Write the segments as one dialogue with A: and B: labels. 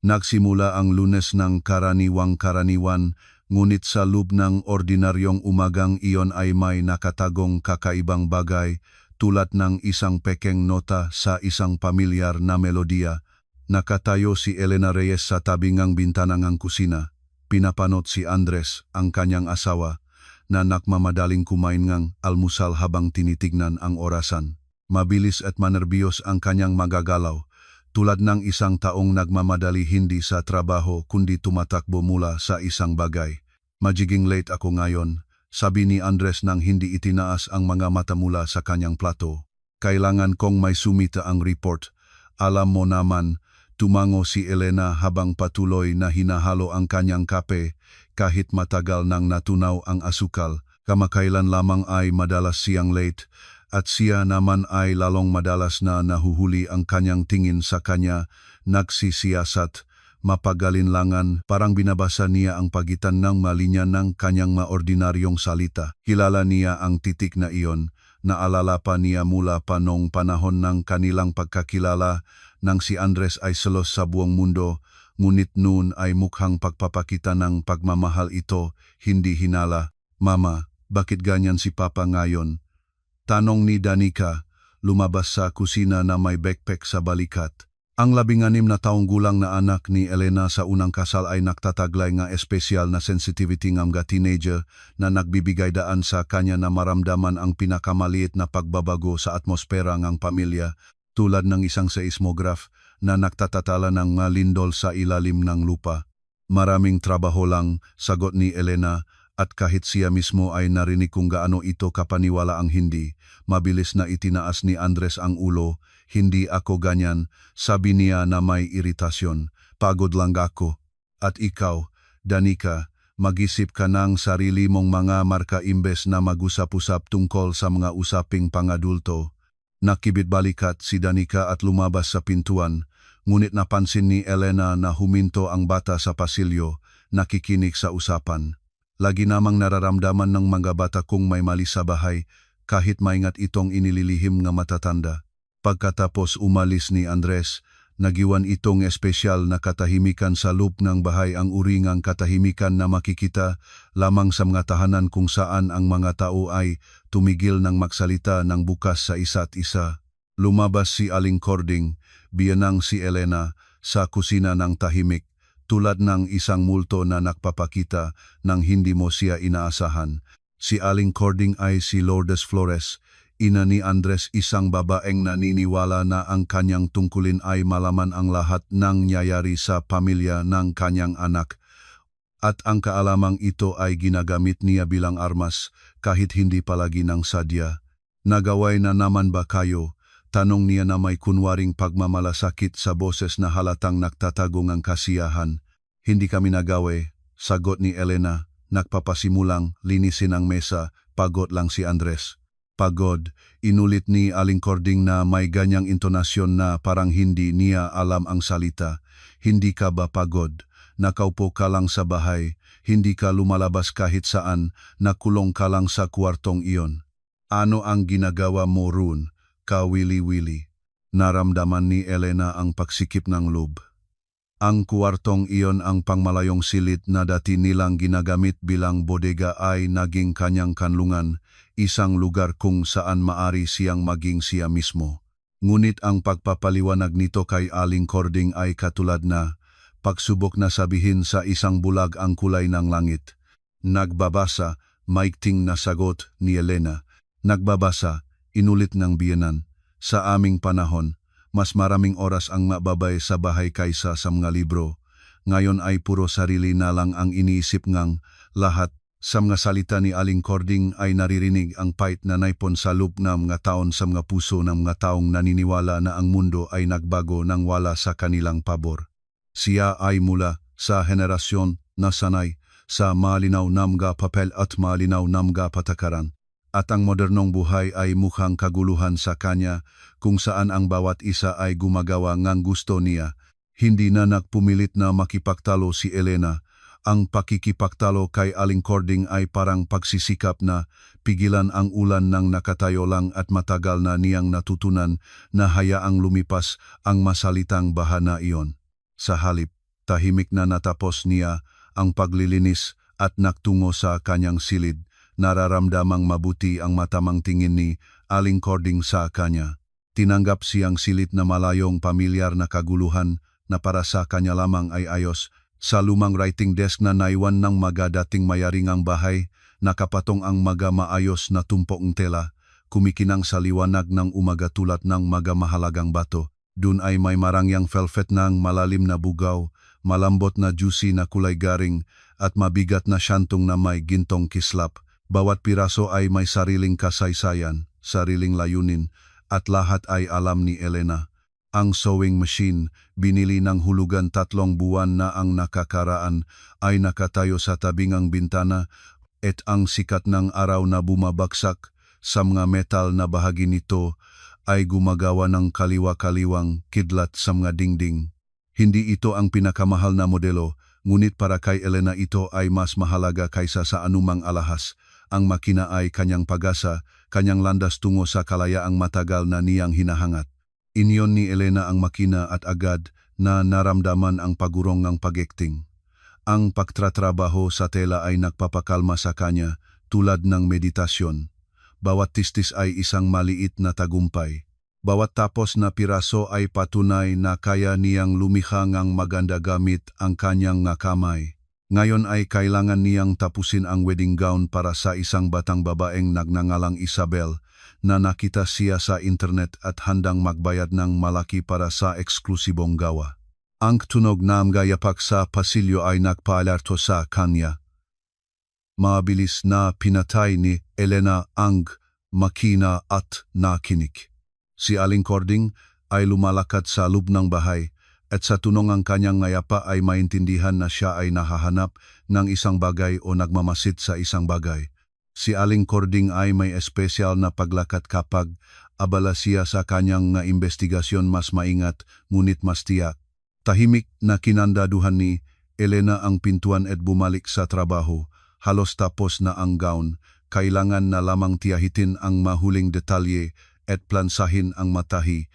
A: Nagsimula ang Lunes ng karaniwang-karaniwan, ngunit sa loob ng ordinaryong umagang iyon ay may nakatagong kakaibang bagay tulad ng isang pekeng nota sa isang pamilyar na melodiya. Nakatayo si Elena Reyes sa tabingang bintana ng kusina. Pinapanot si Andres, ang kanyang asawa, na nakmamadaling kumain ng almusal habang tinitignan ang orasan. Mabilis at manerbiyos ang kanyang magagalaw, tulad ng isang taong nagmamadali hindi sa trabaho kundi tumatakbo mula sa isang bagay. Magiging late ako ngayon, sabi ni Andres nang hindi itinaas ang mga mata mula sa kanyang plato. Kailangan kong may sumita ang report. Alam mo naman, tumango si Elena habang patuloy na hinahalo ang kanyang kape kahit matagal nang natunaw ang asukal. Kamakailan lamang ay madalas siyang late at siya naman ay lalong madalas na nahuhuli ang kanyang tingin sa kanya, nagsisiyasat, mapagalinlangan, parang binabasa niya ang pagitan ng malinya ng kanyang maordinaryong salita. Kilala niya ang titik na iyon, naalala pa niya mula pa noong panahon ng kanilang pagkakilala nang si Andres ay selos sa buong mundo, ngunit noon ay mukhang pagpapakita ng pagmamahal ito, hindi hinala. Mama, bakit ganyan si Papa ngayon? Tanong ni Danica, lumabas sa kusina na may backpack sa balikat. Ang 16 na taong gulang na anak ni Elena sa unang kasal ay nagtataglay ng espesyal na sensitivity ng mga teenager na nagbibigay daan sa kanya na maramdaman ang pinakamaliit na pagbabago sa atmosfera ng pamilya, tulad ng isang seismograph na nagtatatala ng mga lindol sa ilalim ng lupa. Maraming trabaho lang, sagot ni Elena, at kahit siya mismo ay narinig kung gaano ito kapaniwala ang hindi, mabilis na itinaas ni Andres ang ulo. Hindi ako ganyan, sabi niya na may iritasyon. Pagod lang ako. At ikaw, Danica, mag-isip ka ng sarili mong mga marka imbes na mag-usap-usap tungkol sa mga usaping pangadulto. Nakibit balikat si Danica at lumabas sa pintuan, ngunit napansin ni Elena na huminto ang bata sa pasilyo, nakikinig sa usapan. Lagi namang nararamdaman ng mga bata kung may mali sa bahay, kahit maingat itong inililihim ng matatanda. Pagkatapos umalis ni Andres, nagiwan itong espesyal na katahimikan sa loob ng bahay, ang uringang katahimikan na makikita lamang sa mga tahanan kung saan ang mga tao ay tumigil ng magsalita ng bukas sa isa't isa. Lumabas si Aling Cording, biyanang si Elena, sa kusina ng tahimik, tulad ng isang multo na nagpapakita nang hindi mo siya inaasahan. Si Aling Cording ay si Lourdes Flores, ina ni Andres, isang babaeng naniniwala na ang kanyang tungkulin ay malaman ang lahat ng nangyayari sa pamilya ng kanyang anak. At ang kaalamang ito ay ginagamit niya bilang armas kahit hindi palagi ng sadya. Nagaway na naman ba kayo? Tanong niya na may kunwaring pagmamalasakit sa boses na halatang nagtatago ng kasiyahan. Hindi kami nagawe, sagot ni Elena, nagpapasimulang linisin ang mesa. Pagod lang si Andres. Pagod, inulit ni Aling Cording na may ganyang intonasyon na parang hindi niya alam ang salita. Hindi ka ba pagod? Nakaupo ka lang sa bahay, hindi ka lumalabas kahit saan, nakulong ka lang sa kwartong iyon. Ano ang ginagawa mo roon? Kawili-wili. Naramdaman ni Elena ang pagsikip ng loob. Ang kwartong iyon, ang pangmalayong silid na dati nilang ginagamit bilang bodega, ay naging kanyang kanlungan, isang lugar kung saan maari siyang maging siya mismo. Ngunit ang pagpapaliwanag nito kay Aling Cording ay katulad na pagsubok na sabihin sa isang bulag ang kulay ng langit. Nagbabasa, maikting na sagot ni Elena. Nagbabasa, inulit ng biyenan. Sa aming panahon, mas maraming oras ang mababay sa bahay kaysa sa mga libro. Ngayon ay puro sarili na lang ang iniisip ngang lahat. Sa mga salita ni Aling Cording ay naririnig ang pait na naipon sa loob ng mga taon sa mga puso ng mga taong naniniwala na ang mundo ay nagbago nang wala sa kanilang pabor. Siya ay mula sa henerasyon na sanay sa malinaw na mga papel at malinaw na mga patakaran. At ang modernong buhay ay mukhang kaguluhan sa kanya, kung saan ang bawat isa ay gumagawa ngang gusto niya. Hindi na nagpumilit na makipagtalo si Elena. Ang pakikipagtalo kay Aling Cording ay parang pagsisikap na pigilan ang ulan ng nakatayo lang at matagal na niyang natutunan na hayaang lumipas ang masalitang bahana iyon. Sa halip, tahimik na natapos niya ang paglilinis at nagtungo sa kanyang silid. Nararamdamang mabuti ang matamang tingin ni Aling Cording sa kanya. Tinanggap siyang silid na malayong pamilyar na kaguluhan na para sa kanya lamang ay ayos. Sa lumang writing desk na naiwan ng magadating mayaringang bahay, nakapatong ang maayos na tumpok tela, kumikinang sa liwanag ng umaga tulad ng mahalagang bato. Dun ay may marangyang velvet ng malalim na bugaw, malambot na juicy na kulay garing, at mabigat na syantong na may gintong kislap. Bawat piraso ay may sariling kasaysayan, sariling layunin, at lahat ay alam ni Elena. Ang sewing machine, binili ng hulugan 3 buwan na ang nakakaraan, ay nakatayo sa tabingang bintana, at ang sikat ng araw na bumabagsak sa mga metal na bahagi nito ay gumagawa ng kaliwa-kaliwang kidlat sa mga dingding. Hindi ito ang pinakamahal na modelo, ngunit para kay Elena ito ay mas mahalaga kaysa sa anumang alahas. Ang makina ay kanyang pag-asa, kanyang landas tungo sa kalayaang matagal na niyang hinahangat. Inyon ni Elena ang makina at agad na naramdaman ang pagurong ng pag-acting. Ang pagtratrabaho sa tela ay nagpapakalma sa kanya tulad ng meditasyon. Bawat tistis ay isang maliit na tagumpay. Bawat tapos na piraso ay patunay na kaya niyang lumikha ng maganda gamit ang kanyang kamay. Ngayon ay kailangan niyang tapusin ang wedding gown para sa isang batang babaeng nagngangalang Isabel na nakita siya sa internet at handang magbayad ng malaki para sa eksklusibong gawa. Ang tunog ng gayapak sa pasilyo ay nagpaalerto sa kanya. Mabilis na pinatay ni Elena ang makina at nakinig. Si Aling Cording ay lumalakad sa loob ng bahay at sa tunog ng kanyang ngayapa ay maintindihan na siya ay nahahanap ng isang bagay o nagmamasid sa isang bagay. Si Aling Cording ay may espesyal na paglakad kapag abala siya sa kanyang investigasyon, mas maingat ngunit mas tiyak. Tahimik na kinandaduhan ni Elena ang pintuan at bumalik sa trabaho. Halos tapos na ang gown, kailangan na lamang tiyahitin ang mahuling detalye at plansahin ang matahi.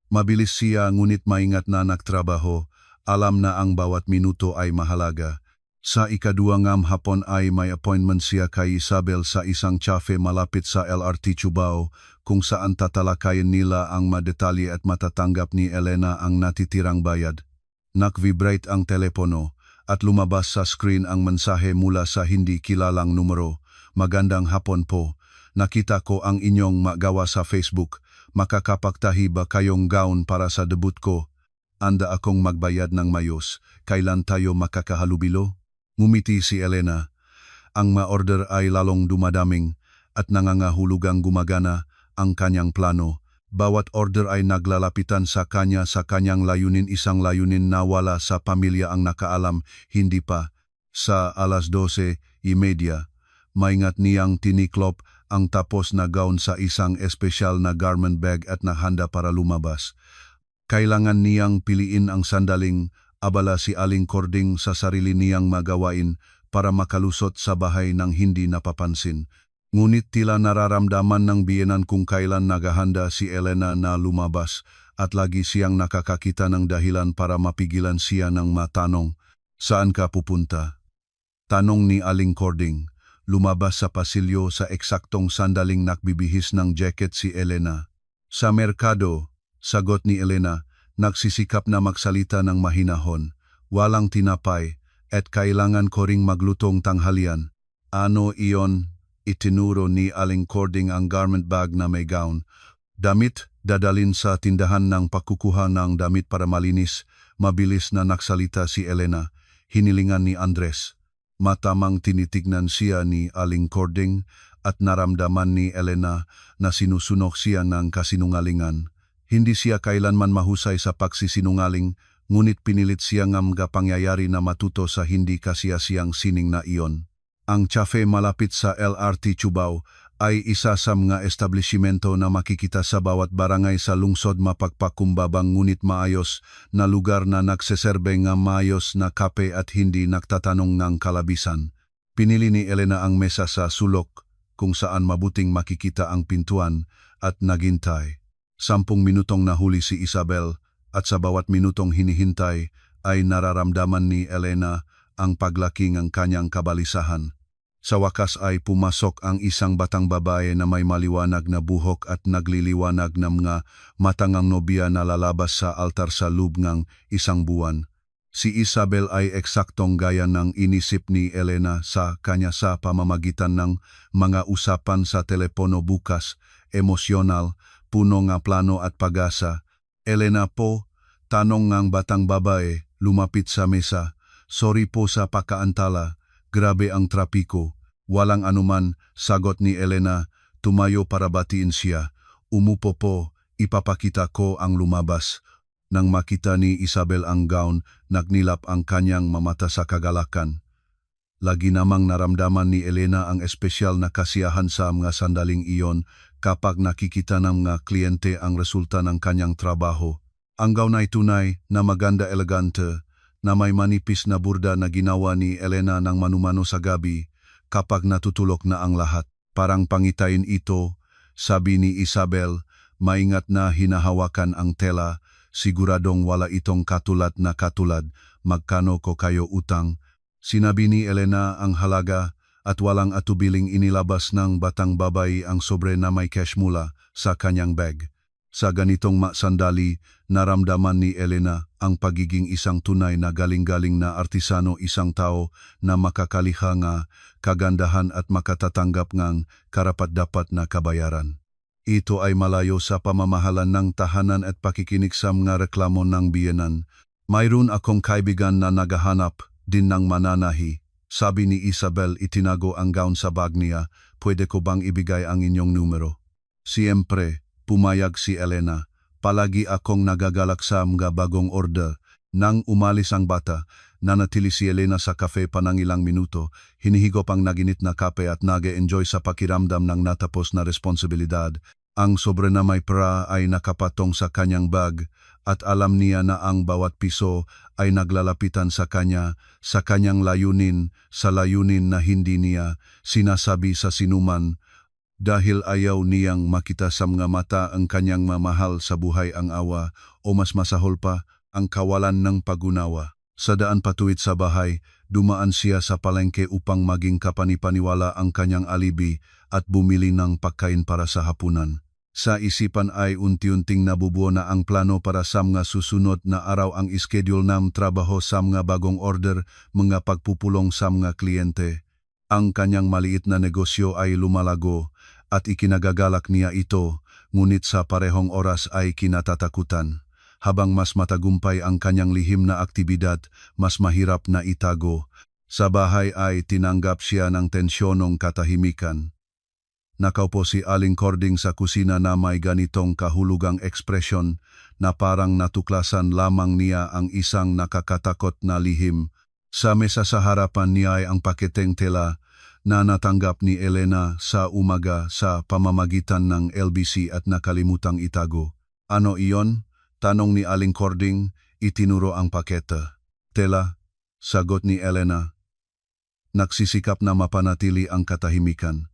A: Mabilis siya ngunit maingat na nagtrabaho, alam na ang bawat minuto ay mahalaga. Sa ikaduwang hapon ay may appointment siya kay Isabel sa isang cafe malapit sa LRT Cubao, kung saan tatalakayin nila ang madetalye at matatanggap ni Elena ang natitirang bayad. Nag-vibrate ang telepono at lumabas sa screen ang mensahe mula sa hindi kilalang numero. Magandang hapon po. Nakita ko ang inyong magawa sa Facebook. Makakapagtahi ba kayong gown para sa debut ko? Anda akong magbayad ng mayos. Kailan tayo makakahalubilo? Ngumiti si Elena. Ang ma-order ay lalong dumadaming at nangangahulugang gumagana ang kanyang plano. Bawat order ay naglalapitan sa kanyang layunin, isang layunin na wala sa pamilya ang nakaalam. Hindi pa. Sa 12:30, maingat niyang tiniklop ang tapos na gown sa isang espesyal na garment bag at nahanda para lumabas. Kailangan niyang piliin ang sandaling abala si Aling Cording sa sarili niyang magawain para makalusot sa bahay ng hindi napapansin. Ngunit tila nararamdaman ng biyenan kung kailan naghahanda si Elena na lumabas at lagi siyang nakakakita ng dahilan para mapigilan siya ng matanong, "Saan ka pupunta?" Tanong ni Aling Cording. Lumabas sa pasilyo sa eksaktong sandaling nagbibihis ng jacket si Elena. "Sa merkado," sagot ni Elena, nagsisikap na magsalita ng mahinahon. "Walang tinapay at kailangan ko ring maglutong tanghalian." "Ano iyon?" Itinuro ni Aling Cording ang garment bag na may gown. "Damit, dadalin sa tindahan ng pagkukuha ng damit para malinis." Mabilis na nagsalita si Elena. Hinilingan ni Andres. Matamang tinitignan siya ni Aling Cording at naramdaman ni Elena na sinusunok siya ng kasinungalingan. Hindi siya kailanman mahusay sa pagsisinungaling, ngunit pinilit siya ng mga pangyayari na matuto sa hindi kasiyasiyang sining na iyon. Ang cafe malapit sa LRT Cubao ay isa sa mga establishmento na makikita sa bawat barangay sa lungsod, mapagpakumbabang ngunit maayos na lugar na nagseserbe ng maayos na kape at hindi nagtatanong ng kalabisan. Pinili ni Elena ang mesa sa sulok kung saan mabuting makikita ang pintuan at naghintay. 10 minutong nahuli si Isabel at sa bawat minutong hinihintay ay nararamdaman ni Elena ang paglaki ng kanyang kabalisahan. Sa wakas ay pumasok ang isang batang babae na may maliwanag na buhok at nagliliwanag ng mga matangang nobya na lalabas sa altar sa loob ng isang buwan. Si Isabel ay eksaktong gaya ng inisip ni Elena sa kanya sa pamamagitan ng mga usapan sa telepono bukas, emosyonal, puno ng plano at pag-asa. Elena po, tanong ng batang babae, lumapit sa mesa. Sorry po sa pagkaantala, grabe ang trapiko. Walang anuman, sagot ni Elena, tumayo para batiin siya. Umupo po, ipapakita ko ang lumabas. Nang makita ni Isabel ang gown, nagnilap ang kanyang mamata sa kagalakan. Lagi namang naramdaman ni Elena ang espesyal na kasiyahan sa mga sandaling iyon kapag nakikita ng mga kliyente ang resulta ng kanyang trabaho. Ang gown ay tunay na maganda elegante, na may manipis na burda na ginawa ni Elena ng manumano sa gabi. Kapag natutulok na ang lahat, parang pangitain ito, sabi ni Isabel, maingat na hinahawakan ang tela, siguradong wala itong katulad na katulad, magkano ko kayo utang. Sinabi ni Elena ang halaga at walang atubiling inilabas ng batang babae ang sobre na may cash mula sa kanyang bag. Sa ganitong sandali, naramdaman ni Elena ang pagiging isang tunay na galing-galing na artisano, isang tao na makakalikha nga kagandahan at makatatanggap ng karapat-dapat na kabayaran. Ito ay malayo sa pamamahalan ng tahanan at pakikinig sa mga reklamo ng biyenan. Mayroon akong kaibigan na naghahanap din ng mananahi. Sabi ni Isabel, itinago ang gown sa bag niya, pwede ko bang ibigay ang inyong numero? Siyempre, pumayag si Elena. Palagi akong nagagalak sa mga bagong order. Nang umalis ang bata, nanatili si Elena sa cafe pa ng ilang minuto, hinihigop ang naginit na kape at nage-enjoy sa pakiramdam ng natapos na responsibilidad. Ang sobre na may pera ay nakapatong sa kanyang bag at alam niya na ang bawat piso ay naglalapitan sa kanya, sa kanyang layunin, sa layunin na hindi niya sinasabi sa sinuman. Dahil ayaw niyang makita sa mga mata ang kanyang mamahal sa buhay ang awa o mas masahol pa, ang kawalan ng pag-unawa. Sa daan patuwid sa bahay, dumaan siya sa palengke upang maging kapanipaniwala ang kanyang alibi at bumili ng pagkain para sa hapunan. Sa isipan ay unti-unting nabubuo na ang plano para sa mga susunod na araw, ang schedule ng trabaho sa mga bagong order, mga pagpupulong sa mga kliyente. Ang kanyang maliit na negosyo ay lumalago at ikinagagalak niya ito, ngunit sa parehong oras ay kinatatakutan. Habang mas matagumpay ang kanyang lihim na aktibidad, mas mahirap na itago. Sa bahay ay tinanggap siya ng tensyonong katahimikan. Nakaupo si Aling Cording sa kusina na may ganitong kahulugang ekspresyon na parang natuklasan lamang niya ang isang nakakatakot na lihim. Sa mesa sa harapan niya ay ang paketeng tela na natanggap ni Elena sa umaga sa pamamagitan ng LBC at nakalimutang itago. Ano iyon? Tanong ni Aling Cording, itinuro ang pakete. Tela, sagot ni Elena. Nagsisikap na mapanatili ang katahimikan.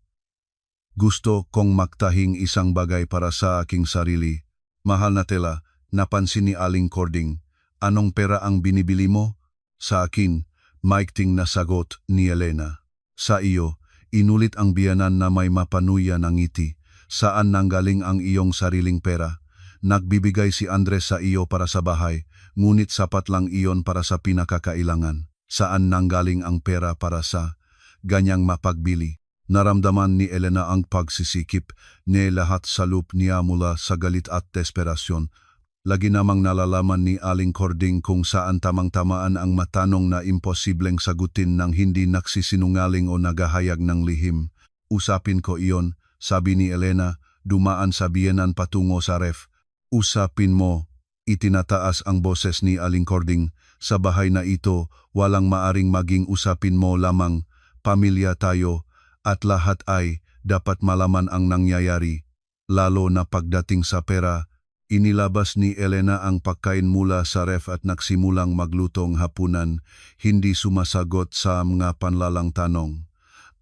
A: Gusto kong magtahing isang bagay para sa aking sarili. Mahal na tela, napansin ni Aling Cording. Anong pera ang binibili mo? Sa akin, maikting na sagot ni Elena. Sa iyo, inulit ang biyanan na may mapanuya ng ngiti. Saan nanggaling ang iyong sariling pera? Nagbibigay si Andres sa iyo para sa bahay, ngunit sapat lang iyon para sa pinakakailangan. Saan nanggaling ang pera para sa ganyang mapagbili? Naramdaman ni Elena ang pagsisikip ni lahat sa loob niya mula sa galit at desperasyon. Lagi namang nalalaman ni Aling Cording kung saan tamang-tamaan ang matanong na imposibleng sagutin ng hindi nagsisinungaling o nagahayag ng lihim. Usapin ko iyon, sabi ni Elena, dumaan sa biyenan patungo sa ref. Usapin mo, itinataas ang boses ni Aling Cording. Sa bahay na ito, walang maaring maging usapin mo lamang. Pamilya tayo, at lahat ay dapat malaman ang nangyayari. Lalo na pagdating sa pera. Inilabas ni Elena ang pagkain mula sa ref at nagsimulang maglutong hapunan, hindi sumasagot sa mga panlalang tanong.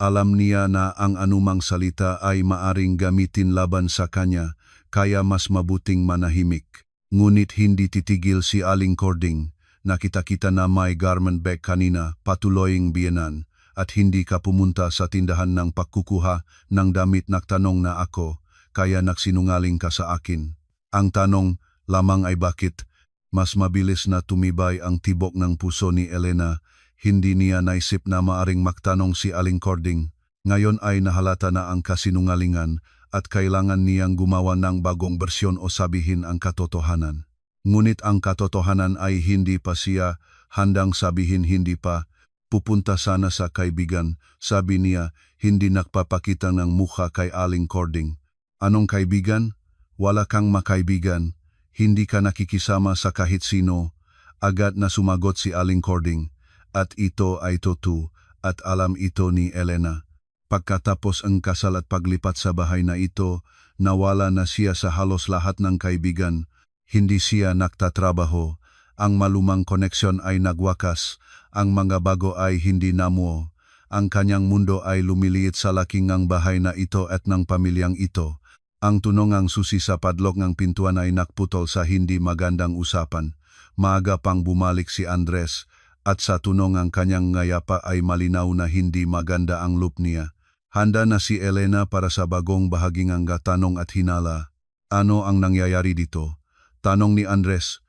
A: Alam niya na ang anumang salita ay maaring gamitin laban sa kanya, kaya mas mabuting manahimik. Ngunit hindi titigil si Aling Cording. nakita-kita na may garment bag kanina, patuloying biyenan, at hindi ka pumunta sa tindahan ng pagkukuha ng damit. Nagtanong na ako, kaya nagsinungaling ka sa akin. Ang tanong lamang ay bakit? Mas mabilis na tumibay ang tibok ng puso ni Elena. Hindi niya naisip na maaring magtanong si Aling Cording. Ngayon ay nahalata na ang kasinungalingan at kailangan niyang gumawa ng bagong bersyon o sabihin ang katotohanan. Ngunit ang katotohanan ay hindi pa siya handang sabihin. Hindi pa. Pupunta sana sa kaibigan, sabi niya, hindi nagpapakita ng mukha kay Aling Cording. Anong kaibigan? Wala kang makaibigan. Hindi ka nakikisama sa kahit sino. Agad na sumagot si Aling Cording. At ito ay totoo, at alam ito ni Elena. Pagkatapos ang kasal at paglipat sa bahay na ito, nawala na siya sa halos lahat ng kaibigan. Hindi siya nagtatrabaho. Ang malumang koneksyon ay nagwakas. Ang mga bago ay hindi namuo. Ang kanyang mundo ay lumiliit sa laking ng bahay na ito at ng pamilyang ito. Ang tunong susi sa padlock ng pintuan ay nakputol sa hindi magandang usapan. Maaga pang bumalik si Andres, at sa tunong ang kanyang ngayapa ay malinaw na hindi maganda ang look niya. Handa na si Elena para sa bagong bahaging ang tanong at hinala. Ano ang nangyayari dito? Tanong ni Andres.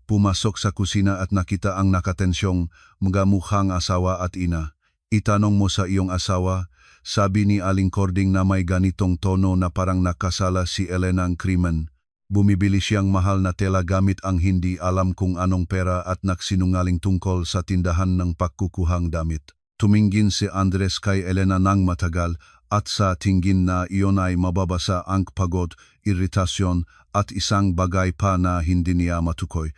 A: Pumasok sa kusina at nakita ang nakatensyong mga mukhang asawa at ina. Itanong mo sa iyong asawa, sabi ni Aling Cording na may ganitong tono na parang nakasala si Elena ang krimen. Bumibili siyang mahal na tela gamit ang hindi alam kung anong pera at nagsinungaling tungkol sa tindahan ng pagkukuhang damit. Tumingin si Andres kay Elena nang matagal at sa tingin na iyon ay mababasa ang pagod, iritasyon at isang bagay pa na hindi niya matukoy.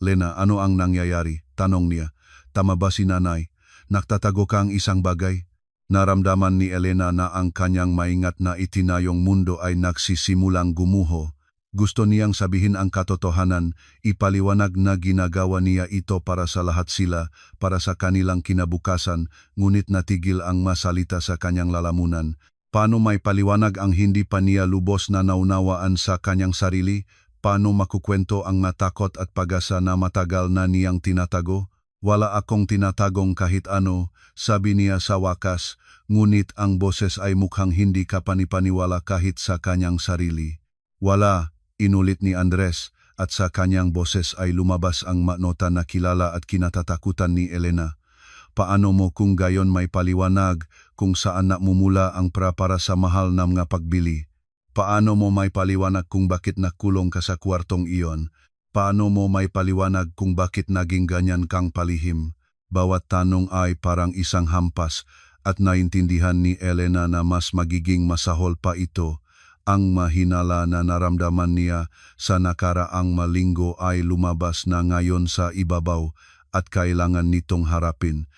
A: Lena, ano ang nangyayari? Tanong niya. Tama ba si nanay? Nagtatago kang isang bagay? Naramdaman ni Elena na ang kanyang maingat na itinayong mundo ay nagsisimulang gumuho. Gusto niyang sabihin ang katotohanan, ipaliwanag na ginagawa niya ito para sa lahat sila, para sa kanilang kinabukasan, ngunit natigil ang masalita sa kanyang lalamunan. Paano may paliwanag ang hindi pa niya lubos na naunawaan sa kanyang sarili? Paano makukwento ang natakot at pag-asa na matagal na niyang tinatago? Wala akong tinatagong kahit ano, sabi niya sa wakas, ngunit ang boses ay mukhang hindi kapanipaniwala kahit sa kanyang sarili. Wala, inulit ni Andres, at sa kanyang boses ay lumabas ang nota na kilala at kinatatakutan ni Elena. Paano mo kung gayon may paliwanag kung saan namumula ang para sa mahal na mga pagbili? Paano mo may paliwanag kung bakit nakulong ka sa kwartong iyon? Paano mo may paliwanag kung bakit naging ganyan kang palihim? Bawat tanong ay parang isang hampas at naintindihan ni Elena na mas magiging masahol pa ito. Ang mahinala na naramdaman niya sa nakaraang malinggo ay lumabas na ngayon sa ibabaw at kailangan nitong harapin.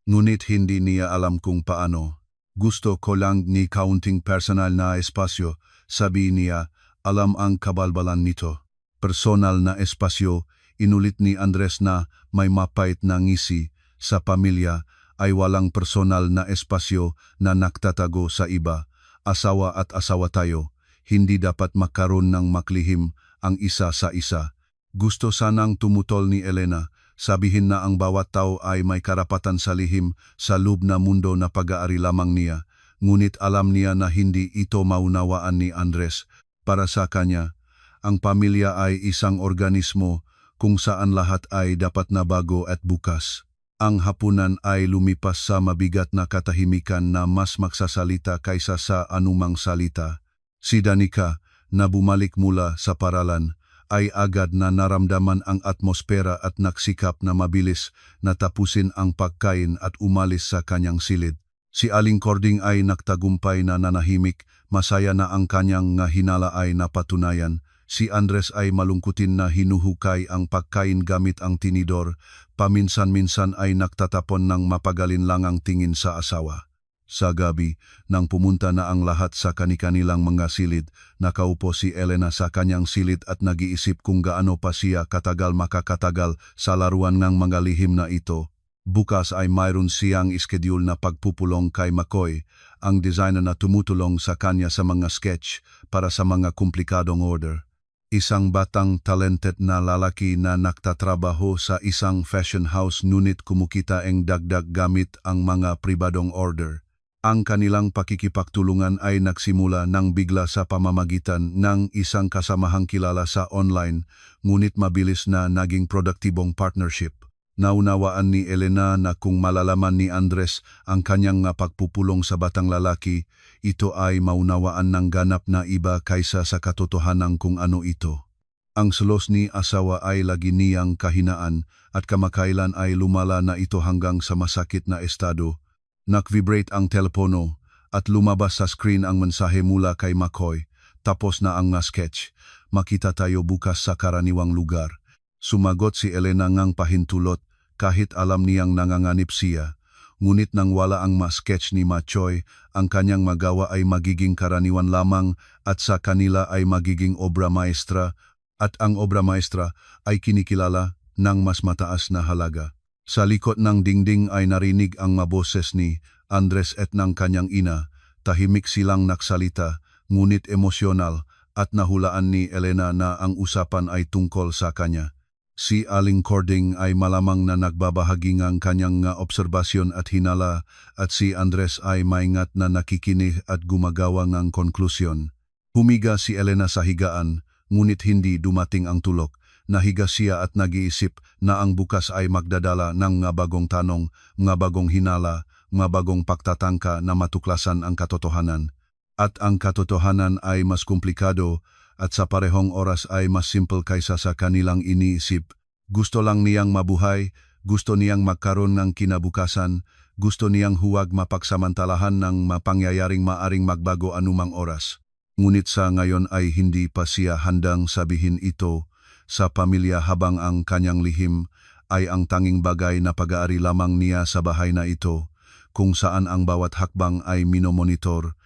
A: Ngunit hindi niya alam kung paano. Gusto ko lang ni kaunting personal na espasyo, sabi niya, alam ang kabalbalan nito. Personal na espasyo, inulit ni Andres na may mapait na ngisi, sa pamilya ay walang personal na espasyo na nagtatago sa iba. Asawa at asawa tayo, hindi dapat magkaroon ng maklihim ang isa sa isa. Gusto sanang tumutol ni Elena, sabihin na ang bawat tao ay may karapatan sa lihim sa loob na mundo na pag-aari lamang niya, ngunit alam niya na hindi ito maunawaan ni Andres. Para sa kanya, ang pamilya ay isang organismo kung saan lahat ay dapat na bago at bukas. Ang hapunan ay lumipas sa mabigat na katahimikan na mas magsasalita kaysa sa anumang salita. Si Danica, na bumalik mula sa paralan, ay agad na naramdaman ang atmosfera at nagsikap na mabilis na tapusin ang pagkain at umalis sa kanyang silid. Si Aling Cording ay nagtagumpay na nanahimik, masaya na ang kanyang hinala ay napatunayan. Si Andres ay malungkutin na hinuhukay ang pagkain gamit ang tinidor, paminsan-minsan ay nagtatapon ng mapagalinlangang tingin sa asawa. Sa gabi, nang pumunta na ang lahat sa kani-kanilang mga silid, nakaupo si Elena sa kanyang silid at nag-iisip kung gaano pa siya katagal makakatagal sa laruan ng mga lihim na ito. Bukas ay mayroon siyang iskediul na pagpupulong kay McCoy, ang designer na tumutulong sa kanya sa mga sketch para sa mga komplikadong order. Isang batang talented na lalaki na nagtatrabaho sa isang fashion house ngunit kumukita ang dagdag gamit ang mga pribadong order. Ang kanilang pakikipagtulungan ay nagsimula nang bigla sa pamamagitan ng isang kasamahang kilala sa online, ngunit mabilis na naging produktibong partnership. Naunawaan ni Elena na kung malalaman ni Andres ang kanyang pagpupulong sa batang lalaki, ito ay maunawaan ng ganap na iba kaysa sa katotohanan kung ano ito. Ang selos ni asawa ay lagi niyang kahinaan at kamakailan ay lumala na ito hanggang sa masakit na estado. Nag-vibrate ang telepono at lumabas sa screen ang mensahe mula kay McCoy. Tapos na ang sketch. Makita tayo bukas sa karaniwang lugar. Sumagot si Elena ngang pahintulot kahit alam niyang nanganganib siya. Ngunit nang wala ang sketch ni McCoy, ang kanyang magawa ay magiging karaniwan lamang at sa kanila ay magiging obra maestra at ang obra maestra ay kinikilala ng mas mataas na halaga. Sa likod ng dingding ay narinig ang boses ni Andres at ng kanyang ina. Tahimik silang nagsalita, ngunit emosyonal at nahulaan ni Elena na ang usapan ay tungkol sa kanya. Si Aling Cording ay malamang na nagbabahagi ng kanyang obserbasyon at hinala at si Andres ay maingat na nakikinig at gumagawa ng konklusyon. Humiga si Elena sa higaan, ngunit hindi dumating ang tulog. Nahiga siya at nag-iisip na ang bukas ay magdadala ng bagong tanong, bagong hinala, bagong pagtatangka na matuklasan ang katotohanan. At ang katotohanan ay mas komplikado at sa parehong oras ay mas simple kaysa sa kanilang iniisip. Gusto lang niyang mabuhay, gusto niyang magkaroon ng kinabukasan, gusto niyang huwag mapagsamantalahan ng mapangyayaring maaring magbago anumang oras. Ngunit sa ngayon ay hindi pa siya handang sabihin ito sa pamilya habang ang kanyang lihim ay ang tanging bagay na pag-aari lamang niya sa bahay na ito, kung saan ang bawat hakbang ay minomonitor,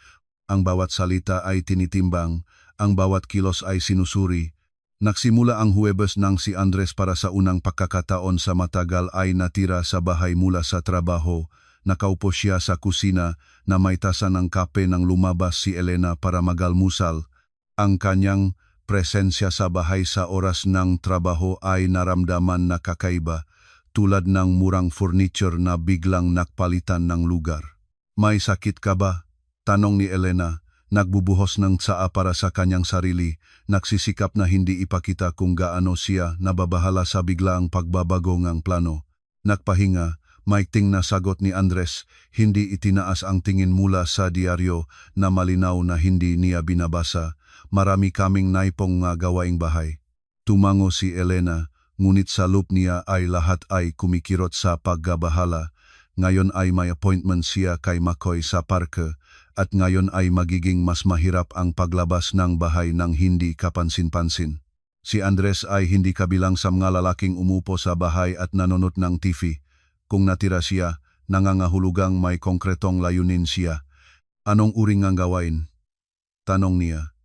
A: ang bawat salita ay tinitimbang, ang bawat kilos ay sinusuri. Nagsimula ang Huwebes nang si Andres para sa unang pagkakataon sa matagal ay natira sa bahay mula sa trabaho. Nakaupo siya sa kusina na may tasa ng kape nang lumabas si Elena para magalmusal. Ang kanyang presensya sa bahay sa oras ng trabaho ay naramdaman na kakaiba, tulad ng murang furniture na biglang nakpalitan ng lugar. May sakit ka ba? Tanong ni Elena. Nagbubuhos ng tsaa para sa kanyang sarili, nagsisikap na hindi ipakita kung gaano siya nababahala sa biglaang pagbabago ng plano. Nagpahinga, maikting na sagot ni Andres, hindi itinaas ang tingin mula sa diaryo na malinaw na hindi niya binabasa. Marami kaming naipong gawaing bahay. Tumango si Elena, ngunit sa loop niya ay lahat ay kumikirot sa paggabahala. Ngayon ay may appointment siya kay McCoy sa parke at ngayon ay magiging mas mahirap ang paglabas ng bahay nang hindi kapansin-pansin. Si Andres ay hindi kabilang sa mga lalaking umupo sa bahay at nanonood ng TV. Kung natira siya, nangangahulugang may konkretong layunin siya. Anong uring ang gawain? Tanong niya.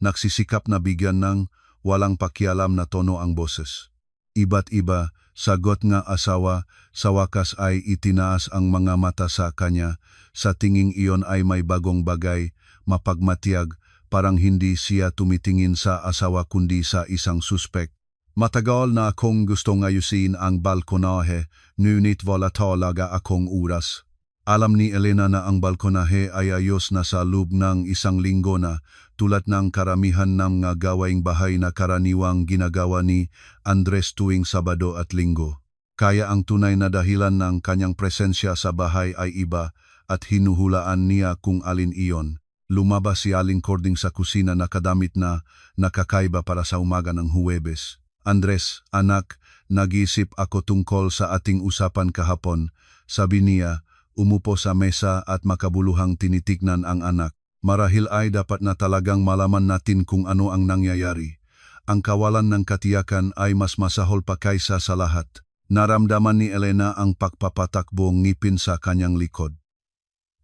A: Nagsisikap na bigyan ng walang pakialam na tono ang boses. Iba't iba, sagot nga asawa, sa wakas ay itinaas ang mga mata sa kanya. Sa tinging iyon ay may bagong bagay, mapagmatiyag, parang hindi siya tumitingin sa asawa kundi sa isang suspek. Matagal na akong gustong ayusin ang balkonahe, ngunit wala talaga akong oras. Alam ni Elena na ang balkonahe ay ayos na sa loob ng isang linggo na, tulad ng karamihan ng mga gawaing bahay na karaniwang ginagawa ni Andres tuwing Sabado at Linggo. Kaya ang tunay na dahilan ng kanyang presensya sa bahay ay iba at hinuhulaan niya kung alin iyon. Lumabas si Aling Cording sa kusina na kadamit na nakakaiba para sa umaga ng Huwebes. Andres, anak, nag-iisip ako tungkol sa ating usapan kahapon. Sabi niya, umupo sa mesa at makabuluhang tinitignan ang anak. Marahil ay dapat na talagang malaman natin kung ano ang nangyayari. Ang kawalan ng katiyakan ay mas masahol pa kaysa sa lahat. Naramdaman ni Elena ang pagpapatakbong ngipin sa kanyang likod.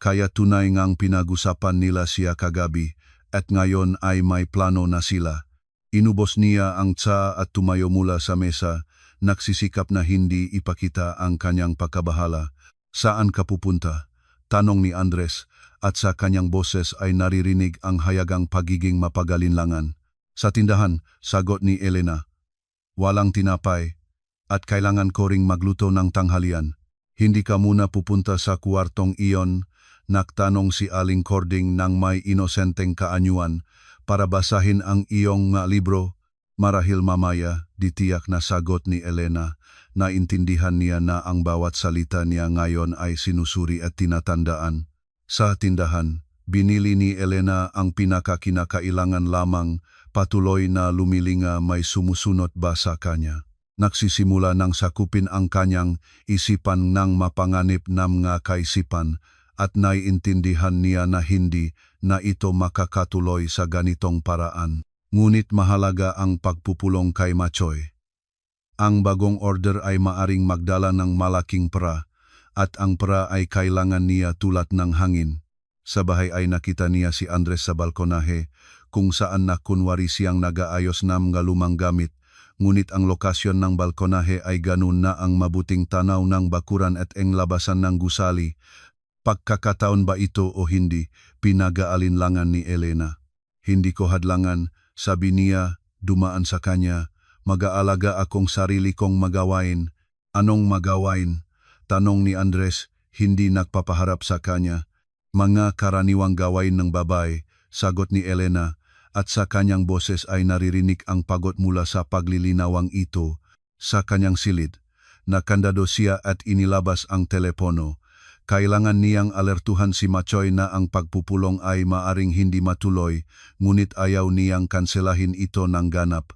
A: Kaya tunay ngang pinag-usapan nila siya kagabi at ngayon ay may plano na sila. Inubos niya ang tsa at tumayo mula sa mesa, nagsisikap na hindi ipakita ang kanyang pagkabahala. Saan ka pupunta? Tanong ni Andres at sa kanyang boses ay naririnig ang hayagang pagiging mapagalinlangan. Sa tindahan, sagot ni Elena. Walang tinapay at kailangan ko ring magluto ng tanghalian. Hindi ka muna pupunta sa kuwartong iyon, nagtanong si Aling Cording nang may inosenteng kaanyuan para basahin ang iyong mga libro. Marahil mamaya, ditiyak na sagot ni Elena. Naintindihan niya na ang bawat salita niya ngayon ay sinusuri at tinatandaan. Sa tindahan, binili ni Elena ang pinakakinakailangan lamang, patuloy na lumilinga may sumusunod ba sa kanya. Nagsisimula nang sakupin ang kanyang isipan ng mapanganib na mga kaisipan at naiintindihan niya na hindi na ito makakatuloy sa ganitong paraan. Ngunit mahalaga ang pagpupulong kay Machoy. Ang bagong order ay maaring magdala ng malaking pera at ang pera ay kailangan niya tulad ng hangin. Sa bahay ay nakita niya si Andres sa balkonahe kung saan na kunwari siyang nag-aayos ng mga lumang gamit, ngunit ang lokasyon ng balkonahe ay ganun na ang mabuting tanaw ng bakuran at ang labasan ng gusali. Pagkakataon ba ito o hindi, pinag-aalinlangan ni Elena. Hindi ko hadlangan, sabi niya, dumaan sa kanya. Mag-aalaga akong sarili kong magawain. Anong magawain? Tanong ni Andres, hindi nagpapaharap sa kanya. Mga karaniwang gawain ng babae, sagot ni Elena, at sa kanyang boses ay naririnig ang pagod mula sa paglilinawang ito. Sa kanyang silid, nakandado siya at inilabas ang telepono. Kailangan niyang alertuhan si Machoy na ang pagpupulong ay maaring hindi matuloy, ngunit ayaw niyang kanselahin ito ng ganap.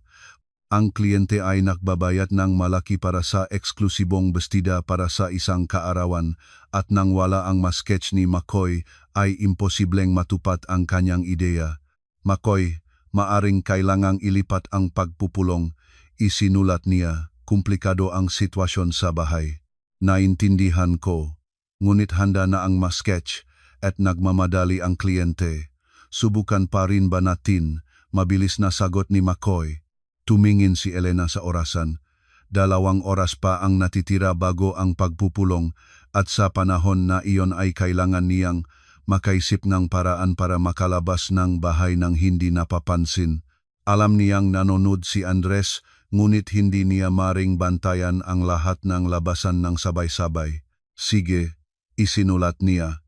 A: Ang kliyente ay nagbabayad ng malaki para sa eksklusibong bestida para sa isang kaarawan at nang wala ang ma-sketch ni Machoy ay imposibleng matupad ang kanyang ideya. Machoy, maaring kailangang ilipat ang pagpupulong, isinulat niya, komplikado ang sitwasyon sa bahay. Naintindihan ko, ngunit handa na ang ma-sketch at nagmamadali ang kliyente. Subukan pa rin ba natin? Mabilis na sagot ni Machoy. Tumingin si Elena sa orasan. 2 oras pa ang natitira bago ang pagpupulong at sa panahon na iyon ay kailangan niyang makaisip ng paraan para makalabas ng bahay ng hindi napapansin. Alam niyang nanonood si Andres, ngunit hindi niya maring bantayan ang lahat ng labasan ng sabay-sabay. Sige, isinulat niya.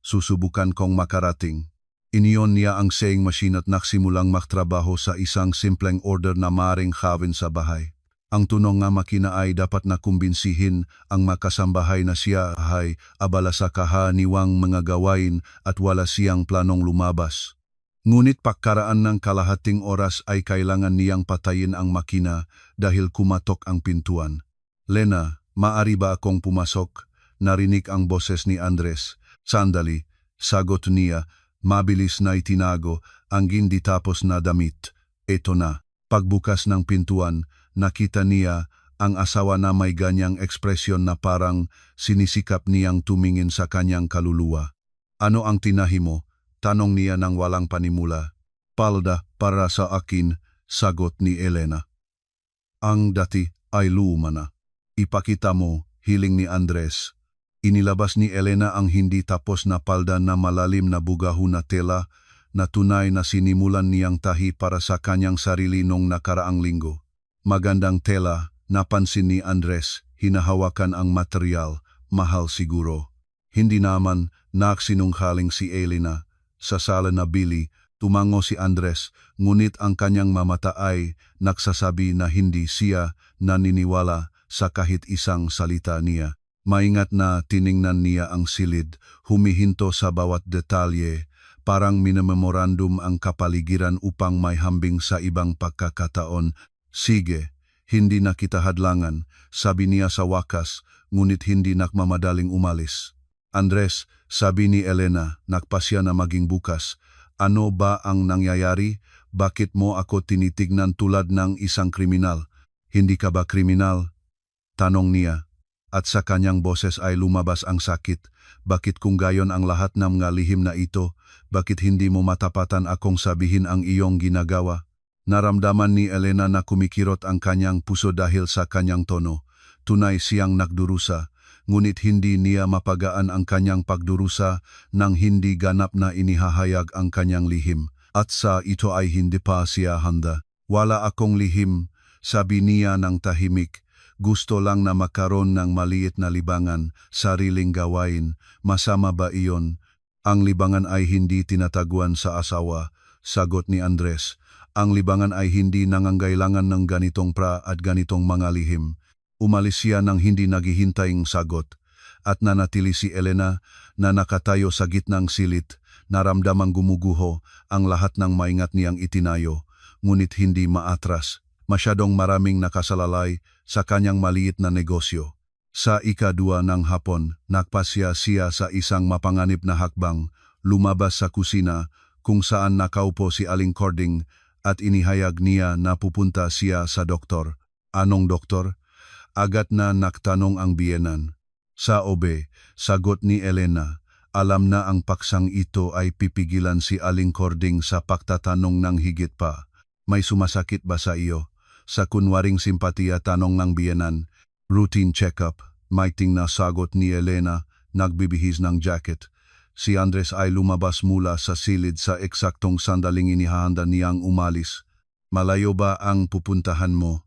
A: Susubukan kong makarating. Iniyon niya ang saying machine at nagsimulang magtrabaho sa isang simpleng order na maring gawin sa bahay. Ang tunong nga makina ay dapat na kumbinsihin ang makasambahay na siya ay abala sa kahaniwang mga gawain at wala siyang planong lumabas. Ngunit pagkaraan ng kalahating oras ay kailangan niyang patayin ang makina dahil kumatok ang pintuan. Lena, maari ba akong pumasok? Narinig ang boses ni Andres. Sandali, sagot niya. Mabilis na itinago ang hindi tapos na damit. Ito na. Pagbukas ng pintuan, nakita niya ang asawa na may ganyang ekspresyon na parang sinisikap niyang tumingin sa kanyang kaluluwa. Ano ang tinahi mo? Tanong niya nang walang panimula. Palda para sa akin, sagot ni Elena. Ang dati ay luma na. Ipakita mo, hiling ni Andres. Inilabas ni Elena ang hindi tapos na palda na malalim na bugaho na tela na tunay na sinimulan niyang tahi para sa kanyang sarili nung nakaraang linggo. Magandang tela, napansin ni Andres, hinahawakan ang material, mahal siguro. Hindi naman nagsinunghaling si Elena. Sa sala na bili, tumango si Andres, ngunit ang kanyang mamata ay nagsasabi na hindi siya naniniwala sa kahit isang salita niya. Maingat na tiningnan niya ang silid, humihinto sa bawat detalye, parang minamemorandum ang kapaligiran upang may hambing sa ibang pagkakataon. Sige, hindi na kita hadlangan, sabi niya sa wakas, ngunit hindi nagmamadaling umalis. Andres, sabi ni Elena, nagpasya na maging bukas. Ano ba ang nangyayari? Bakit mo ako tinitignan tulad ng isang kriminal? Hindi ka ba kriminal? Tanong niya. At sa kanyang boses ay lumabas ang sakit. Bakit kung gayon ang lahat ng mga lihim na ito, bakit hindi mo matapatan akong sabihin ang iyong ginagawa? Naramdaman ni Elena na kumikirot ang kanyang puso dahil sa kanyang tono. Tunay siyang nagdurusa, ngunit hindi niya mapagaan ang kanyang pagdurusa nang hindi ganap na inihahayag ang kanyang lihim. At sa ito ay hindi pa siya handa. Wala akong lihim, sabi niya ng tahimik. Gusto lang na makaroon ng maliit na libangan, sariling gawain. Masama ba iyon? Ang libangan ay hindi tinataguan sa asawa, sagot ni Andres. Ang libangan ay hindi nangangailangan ng ganitong at ganitong mga lihim. Umalis siya nang hindi naghihintayng sagot. At nanatili si Elena na nakatayo sa gitnang silit, naramdamang gumuguho ang lahat ng maingat niyang itinayo, ngunit hindi maatras. Masyadong maraming nakasalalay sa kanyang maliit na negosyo. Sa ika-2 ng hapon, nagpasya siya sa isang mapanganib na hakbang, lumabas sa kusina kung saan nakaupo si Aling Cording at inihayag niya na pupunta siya sa doktor. Anong doktor? Agad na nagtanong ang biyenan. Sa obe, sagot ni Elena, alam na ang paksang ito ay pipigilan si Aling Cording sa pagtatanong ng higit pa. May sumasakit ba sa iyo? Sa kunwaring simpatiya tanong ng biyenan. Routine check-up, maiting na sagot ni Elena, nagbibihis ng jacket. Si Andres ay lumabas mula sa silid sa eksaktong sandaling inihahanda niyang umalis. Malayo ba ang pupuntahan mo?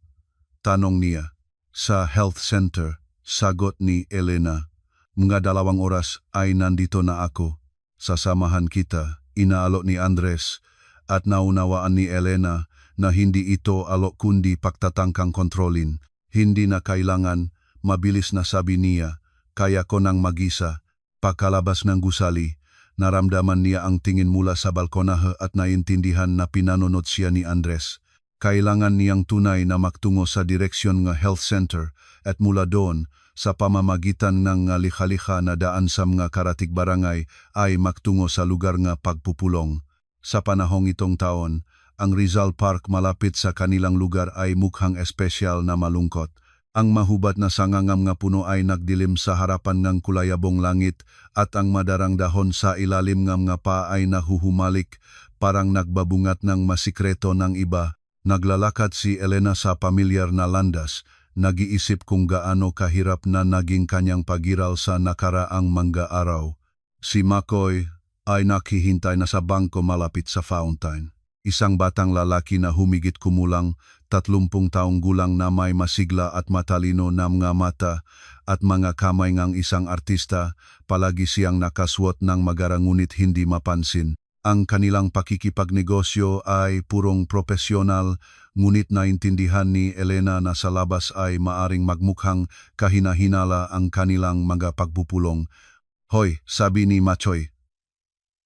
A: Tanong niya. Sa health center, sagot ni Elena. Mga 2 oras ay nandito na ako. Sasamahan kita, inaalok ni Andres, at naunawaan ni Elena na hindi ito alok kundi pagtatangkang kontrolin. Hindi na kailangan, mabilis na sabi niya, kaya ko nang mag-isa. Pagkalabas ng gusali, naramdaman niya ang tingin mula sa balkonahe at naintindihan na pinanunod siya ni Andres. Kailangan niyang tunay na magtungo sa direksyon ng health center at mula doon, sa pamamagitan ng likha-likha na daan sa mga karatig barangay ay magtungo sa lugar nga pagpupulong. Sa panahong itong taon, ang Rizal Park malapit sa kanilang lugar ay mukhang espesyal na malungkot. Ang mahubat na sangangam nga puno ay nagdilim sa harapan ng kulayabong langit at ang madarang dahon sa ilalim ng nga pa ay nahuhumalik, parang nagbabungat ng masikreto ng iba. Naglalakad si Elena sa pamilyar na landas, nag-iisip kung gaano kahirap na naging kanyang pagiral sa nakaraang mga araw. Si Makoy ay nakihintay na sa bangko malapit sa fountain. Isang batang lalaki na humigit kumulang 30 taong gulang na may masigla at matalino na mga mata at mga kamay ngang isang artista, palagi siyang nakaswot ng magara ngunit hindi mapansin. Ang kanilang pakikipagnegosyo ay purong propesyonal, ngunit naintindihan ni Elena na sa labas ay maaring magmukhang kahina-hinala ang kanilang mga pagpupulong. Hoy, sabi ni Machoy.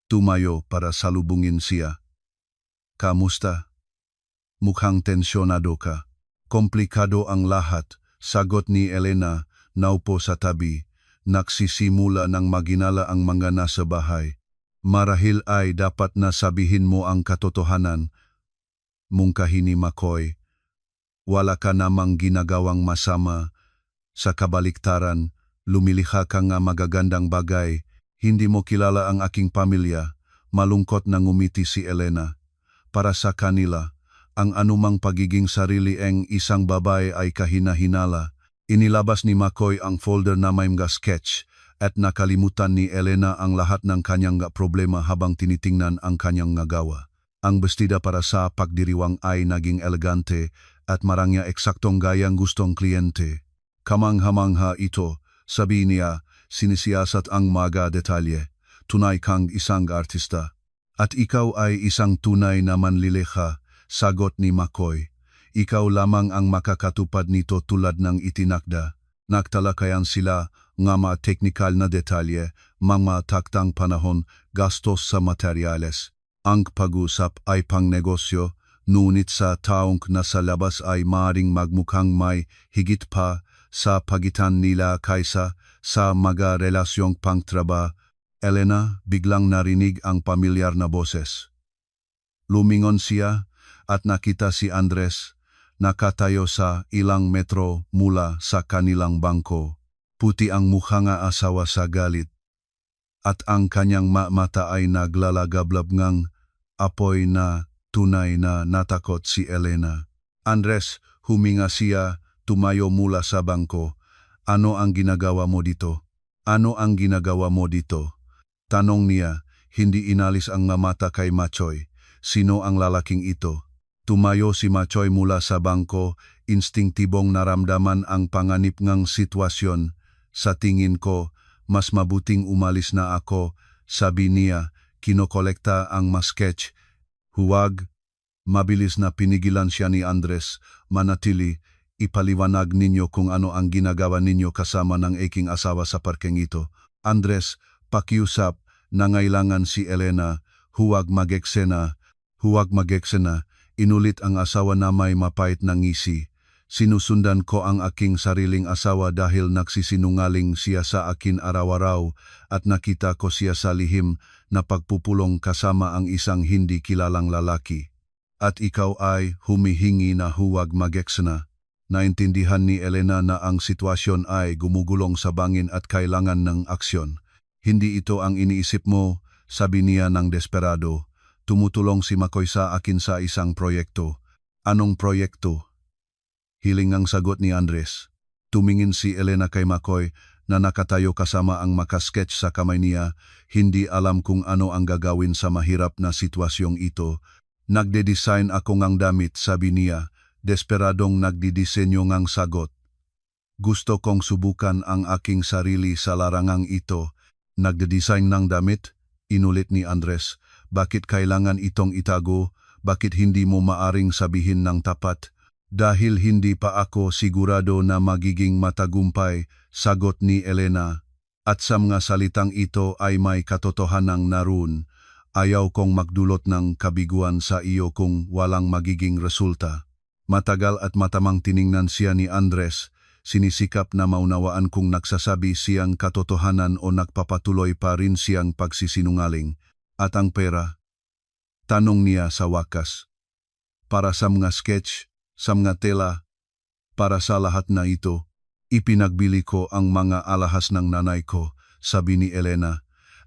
A: Tumayo para salubungin siya. Kamusta? Mukhang tensyonado ka. Komplikado ang lahat, sagot ni Elena, naupo sa tabi. Nagsisimula ng maginala ang mga nasa bahay. Marahil ay dapat na sabihin mo ang katotohanan. Mungkahi ni Makoy. Wala ka namang ginagawang masama. Sa kabaliktaran, lumilikha ka nga magagandang bagay. Hindi mo kilala ang aking pamilya. Malungkot na ngumiti si Elena. Para sa kanila, ang anumang pagiging sarili ng isang babae ay kahina-hinala. Inilabas ni Makoy ang folder na may mga sketch at nakalimutan ni Elena ang lahat ng kanyang problema habang tinitingnan ang kanyang gawa. Ang bestida para sa pagdiriwang ay naging elegante at marangya eksaktong gayang gustong kliyente. Kamangha-mangha ito, sabi niya, sinisiyasat ang mga detalye. Tunay kang isang artista. At ikaw ay isang tunay na manlilikha, sagot ni Makoy. Ikaw lamang ang makakatupad nito tulad ng itinakda. Nagtalakayan sila ng mga teknikal na detalye, mga taktang panahon, gastos sa materyales. Ang pag-usap ay pangnegosyo, ngunit sa taong nasa labas ay maaaring magmukhang may higit pa sa pagitan nila kaysa sa mga relasyong pangtraba. Elena, biglang narinig ang pamilyar na boses. Lumingon siya at nakita si Andres, nakatayo sa ilang metro mula sa kanilang bangko. Puti ang mukha nga asawa sa galit. At ang kanyang mata ay naglalagablab ngang apoy na tunay na natakot si Elena. Andres, huminga siya, tumayo mula sa bangko. Ano ang ginagawa mo dito? Ano ang ginagawa mo dito? Tanong niya, hindi inalis ang mata kay Machoy. Sino ang lalaking ito? Tumayo si Machoy mula sa bangko, instinktibong naramdaman ang panganib ngang sitwasyon. Sa tingin ko, mas mabuting umalis na ako, sabi niya, kinokolekta ang sketch. Huwag. Mabilis na pinigilan siya ni Andres. Manatili, ipaliwanag ninyo kung ano ang ginagawa ninyo kasama ng aking asawa sa parkeng ito. Andres, pakiusap, nangailangan si Elena, huwag mag-eksena. Huwag mag-eksena, inulit ang asawa na may mapait na ngisi. Sinusundan ko ang aking sariling asawa dahil nagsisinungaling siya sa akin araw-araw at nakita ko siya sa lihim na pagpupulong kasama ang isang hindi kilalang lalaki. At ikaw ay humihingi na huwag mag-eksena. Naintindihan ni Elena na ang sitwasyon ay gumugulong sa bangin at kailangan ng aksyon. Hindi ito ang iniisip mo, sabi niya ng desperado. Tumutulong si Makoy sa akin sa isang proyekto. Anong proyekto? Hiling ang sagot ni Andres. Tumingin si Elena kay Makoy na nakatayo kasama ang makasketch sa kamay niya. Hindi alam kung ano ang gagawin sa mahirap na sitwasyong ito. Nagde-design ako ngang damit, sabi niya. Desperadong nagdidisenyo ngang sagot. Gusto kong subukan ang aking sarili sa larangang ito. Nagde-design ng damit? Inulit ni Andres. Bakit kailangan itong itago? Bakit hindi mo maaring sabihin ng tapat? Dahil hindi pa ako sigurado na magiging matagumpay, sagot ni Elena. At sa mga salitang ito ay may katotohanang naroon. Ayaw kong magdulot ng kabiguan sa iyo kung walang magiging resulta. Matagal at matamang tiningnan siya ni Andres, sinisikap na maunawaan kung nagsasabi siyang katotohanan o nagpapatuloy pa rin siyang pagsisinungaling. At ang pera? Tanong niya sa wakas. Para sa mga sketch, sa mga tela, para sa lahat na ito, ipinagbili ko ang mga alahas ng nanay ko, sabi ni Elena.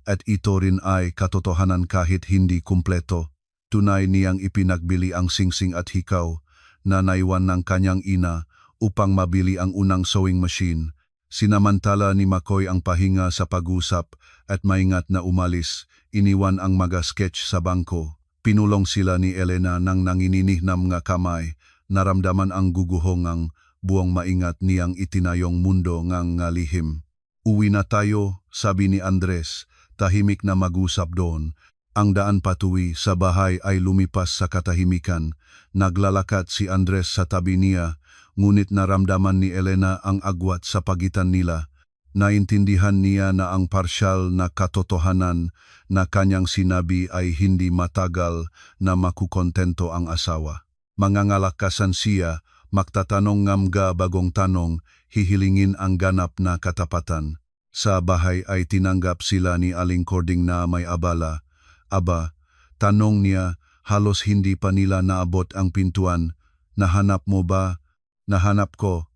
A: At ito rin ay katotohanan kahit hindi kumpleto. Tunay niyang ipinagbili ang singsing at hikaw na naiwan ng kanyang ina upang mabili ang unang sewing machine. Sinamantala ni Makoy ang pahinga sa pag-usap at maingat na umalis, iniwan ang mga sketch sa bangko. Pinulong sila ni Elena ng nanginginig na mga kamay, naramdaman ang guguhongang buong maingat niyang itinayong mundo ngang lihim. Uwi na tayo, sabi ni Andres. Tahimik na mag-usap doon. Ang daan patuwi sa bahay ay lumipas sa katahimikan. Naglalakad si Andres sa tabi niya, ngunit naramdaman ni Elena ang agwat sa pagitan nila. Naintindihan niya na ang parsyal na katotohanan na kanyang sinabi ay hindi matagal na makukontento ang asawa. Mangangalakasan siya, magtatanong ngamga bagong tanong, hihilingin ang ganap na katapatan. Sa bahay ay tinanggap sila ni Aling Cording na may abala. Aba, tanong niya, halos hindi pa nila naabot ang pintuan. Nahanap mo ba? Nahanap ko.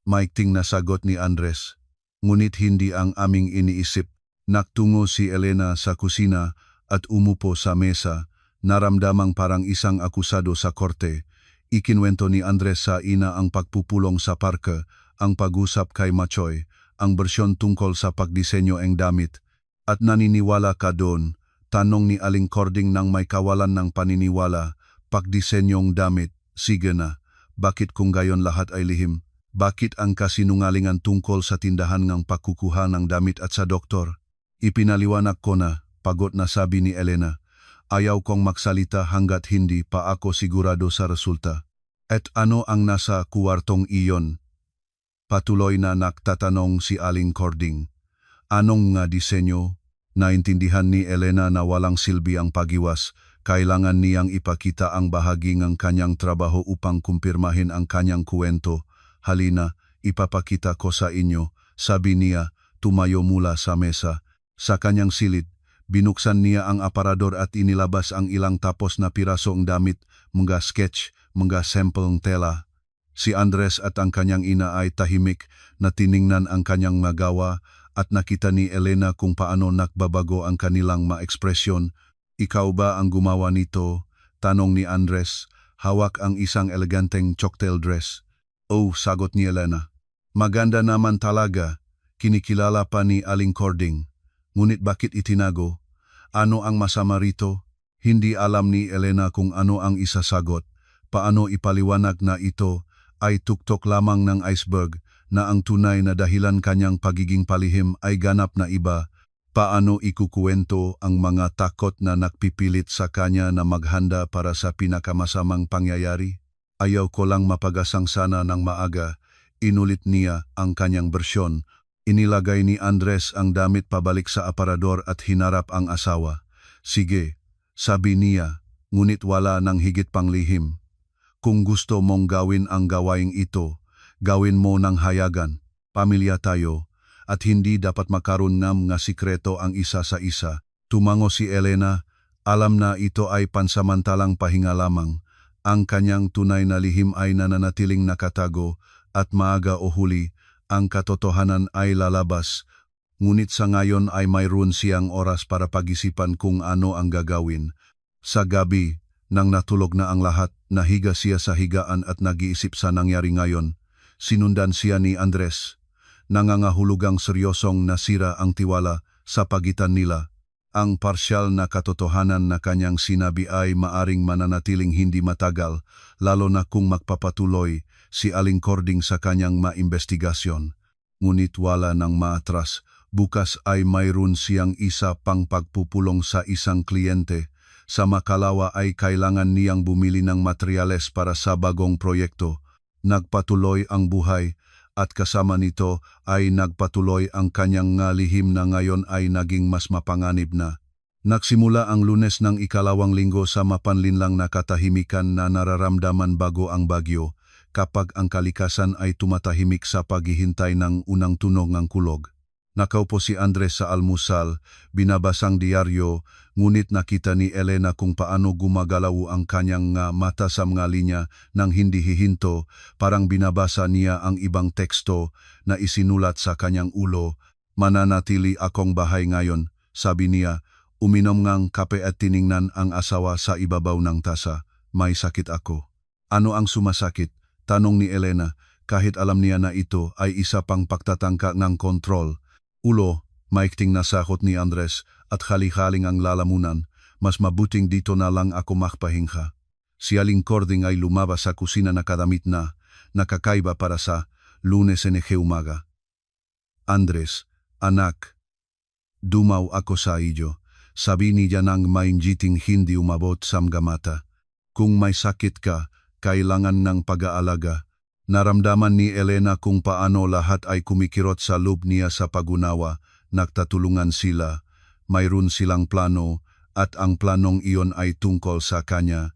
A: Maikting na sagot ni Andres. Ngunit hindi ang aming iniisip. Naktungo si Elena sa kusina at umupo sa mesa. Naramdamang parang isang akusado sa korte. Ikinwento ni Andres sa ina ang pagpupulong sa parke, ang pag-usap kay Machoy, ang bersyon tungkol sa pagdisenyo ng damit. At naniniwala ka doon? Tanong ni Aling Cording nang may kawalan ng paniniwala. Pagdisenyong damit, sige na. Bakit kung gayon lahat ay lihim? Bakit ang kasinungalingan tungkol sa tindahan ng pagkukuha ng damit at sa doktor? Ipinaliwanag ko na, pagod na sabi ni Elena. Ayaw kong magsalita hanggat hindi pa ako sigurado sa resulta. At ano ang nasa kuwartong iyon? Patuloy na nagtatanong si Aling Cording. Anong nga disenyo? Naintindihan ni Elena na walang silbi ang pagiwas. Kailangan niyang ipakita ang bahagi ng kanyang trabaho upang kumpirmahin ang kanyang kuwento. Halina, ipapakita ko sa inyo, sabi niya, tumayo mula sa mesa. Sa kanyang silid, binuksan niya ang aparador at inilabas ang ilang tapos na pirasong damit, mga sketch, mga sample tela. Si Andres at ang kanyang ina ay tahimik na tiningnan ang kanyang magawa at nakita ni Elena kung paano nakbabago ang kanilang maekspresyon. Ikaw ba ang gumawa nito? Tanong ni Andres, hawak ang isang eleganteng cocktail dress. Oh, sagot ni Elena. Maganda naman talaga, kinikilala pa ni Aling Cording. Ngunit bakit itinago? Ano ang masama rito? Hindi alam ni Elena kung ano ang isasagot, paano ipaliwanag na ito ay tuktok lamang ng iceberg na ang tunay na dahilan kanyang pagiging palihim ay ganap na iba. Paano ikukuwento ang mga takot na nakpipilit sa kanya na maghanda para sa pinakamasamang pangyayari? Ayaw ko lang mapagasang sana ng maaga, inulit niya ang kanyang bersyon. Inilagay ni Andres ang damit pabalik sa aparador at hinarap ang asawa. Sige, sabi niya, ngunit wala ng higit pang lihim. Kung gusto mong gawin ang gawaing ito, gawin mo ng hayagan. Pamilya tayo, at hindi dapat makaroon ng nga sikreto ang isa sa isa. Tumango si Elena, alam na ito ay pansamantalang pahinga lamang. Ang kanyang tunay na lihim ay nananatiling nakatago at maaga o huli, ang katotohanan ay lalabas. Ngunit sa ngayon ay mayroon siyang oras para pag-isipan kung ano ang gagawin. Sa gabi, nang natulog na ang lahat, nahiga siya sa higaan at nag-iisip sa nangyari ngayon. Sinundan siya ni Andres. Nangangahulugang seryosong nasira ang tiwala sa pagitan nila. Ang parsyal na katotohanan na kanyang sinabi ay maaring mananatiling hindi matagal, lalo na kung magpapatuloy si Aling Cording sa kanyang maimbestigasyon. Ngunit wala nang maatras, bukas ay mayroon siyang isa pang pagpupulong sa isang kliyente. Sa makalawa ay kailangan niyang bumili ng materyales para sa bagong proyekto. Nagpatuloy ang buhay, at kasama nito ay nagpatuloy ang kanyang lihim na ngayon ay naging mas mapanganib na. Nagsimula ang Lunes ng ikalawang linggo sa mapanlinlang na katahimikan na nararamdaman bago ang bagyo, kapag ang kalikasan ay tumatahimik sa paghihintay ng unang tunog ng kulog. Nakaupo si Andres sa almusal, binabasang diaryo, ngunit nakita ni Elena kung paano gumagalaw ang kanyang mata sa mga linya nang hindi hihinto, parang binabasa niya ang ibang teksto na isinulat sa kanyang ulo. Mananatili akong bahay ngayon, sabi niya, uminom ngang kape at tiningnan ang asawa sa ibabaw ng tasa. May sakit ako. Ano ang sumasakit? Tanong ni Elena, kahit alam niya na ito ay isa pang pagtatangka ng kontrol. Ulo, maikting nasakot ni Andres at hali-haling ang lalamunan, mas mabuting dito na lang ako makpahinga. Si Aling Cording ay lumabas sa kusina na kadamit na, nakakaiba para sa Lunes en umaga. Andres, anak, dumaw ako sa iyo, sabi niya nang mainjiting hindi umabot sa mga mata. Kung may sakit ka, kailangan ng pag-aalaga. Naramdaman ni Elena kung paano lahat ay kumikirot sa loob niya sa pag-unawa, nagtatulungan sila, mayroon silang plano, at ang planong iyon ay tungkol sa kanya.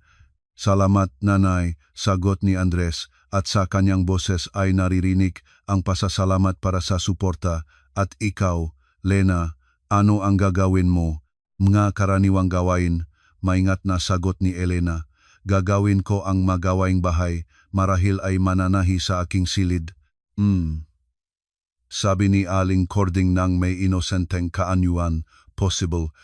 A: Salamat nanay, sagot ni Andres, at sa kanyang boses ay naririnig ang pasasalamat para sa suporta. At ikaw, Lena, ano ang gagawin mo? Mga karaniwang gawain, maingat na sagot ni Elena. Gagawin ko ang magawaing bahay, marahil ay mananahi sa aking silid. Sabi ni Aling Cording nang may inosenteng kaanyuan, possible.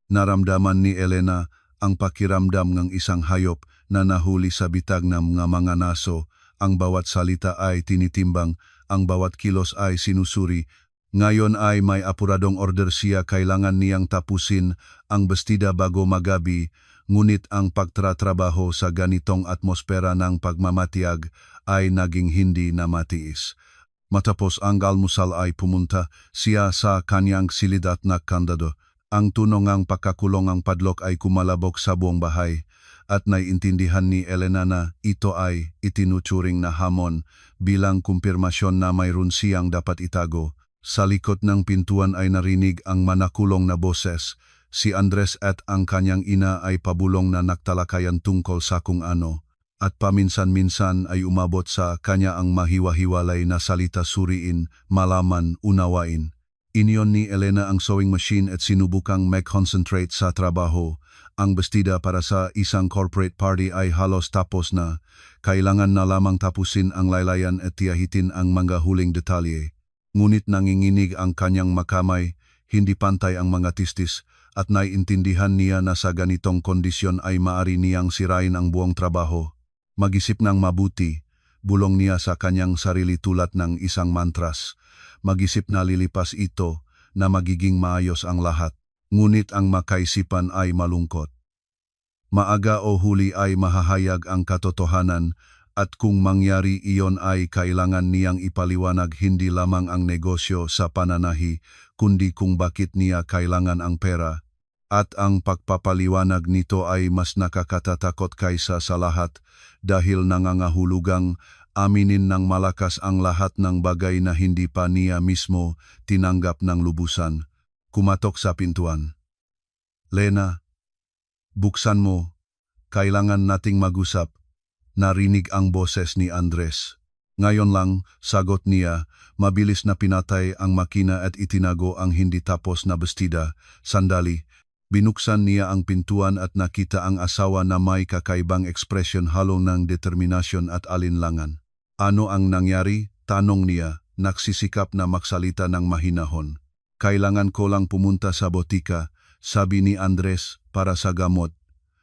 A: Naramdaman ni Elena ang pakiramdam ng isang hayop na nahuli sa bitag ng mga naso. Ang bawat salita ay tinitimbang, ang bawat kilos ay sinusuri. Ngayon ay may apuradong order siya, kailangan niyang tapusin ang bestida bago magabi. Ngunit ang pagtratrabaho sa ganitong atmosfera ng pagmamatiyag ay naging hindi na matiis. Matapos ang almusal ay pumunta siya sa kanyang silid at nagkandado. Ang tunong pagkakulong ang padlock ay kumalabok sa buong bahay at naiintindihan ni Elena na ito ay itinuturing na hamon bilang kumpirmasyon na mayroon siyang dapat itago. Sa likod ng pintuan ay narinig ang manakulong na boses. Si Andres at ang kanyang ina ay pabulong na nagtalakayan tungkol sa kung ano, at paminsan-minsan ay umabot sa kanya ang mahiwa-hiwalay na salita, suriin, malaman, unawain. Iniyon ni Elena ang sewing machine at sinubukang mag-concentrate sa trabaho. Ang bestida para sa isang corporate party ay halos tapos na. Kailangan na lamang tapusin ang laylayan at tiyahitin ang mga huling detalye. Ngunit nanginginig ang kanyang makamay, hindi pantay ang mga tistis, at naiintindihan niya na sa ganitong kondisyon ay maari niyang sirain ang buong trabaho. Mag-isip ng mabuti, bulong niya sa kanyang sarili tulad ng isang mantras. Mag-isip na lilipas ito, na magiging maayos ang lahat. Ngunit ang makaisipan ay malungkot. Maaga o huli ay mahahayag ang katotohanan at kung mangyari iyon ay kailangan niyang ipaliwanag hindi lamang ang negosyo sa pananahi kundi kung bakit niya kailangan ang pera. At ang pagpapaliwanag nito ay mas nakakatatakot kaysa sa lahat dahil nangangahulugang aminin ng malakas ang lahat ng bagay na hindi pa niya mismo tinanggap ng lubusan. Kumatok sa pintuan. Lena, buksan mo. Kailangan nating mag-usap. Narinig ang boses ni Andres. Ngayon lang, sagot niya, mabilis na pinatay ang makina at itinago ang hindi tapos na bestida. Sandali, binuksan niya ang pintuan at nakita ang asawa na may kakaibang ekspresyon halo ng determinasyon at alinlangan. Ano ang nangyari? Tanong niya, nagsisikap na magsalita ng mahinahon. Kailangan ko lang pumunta sa botika, sabi ni Andres, para sa gamot.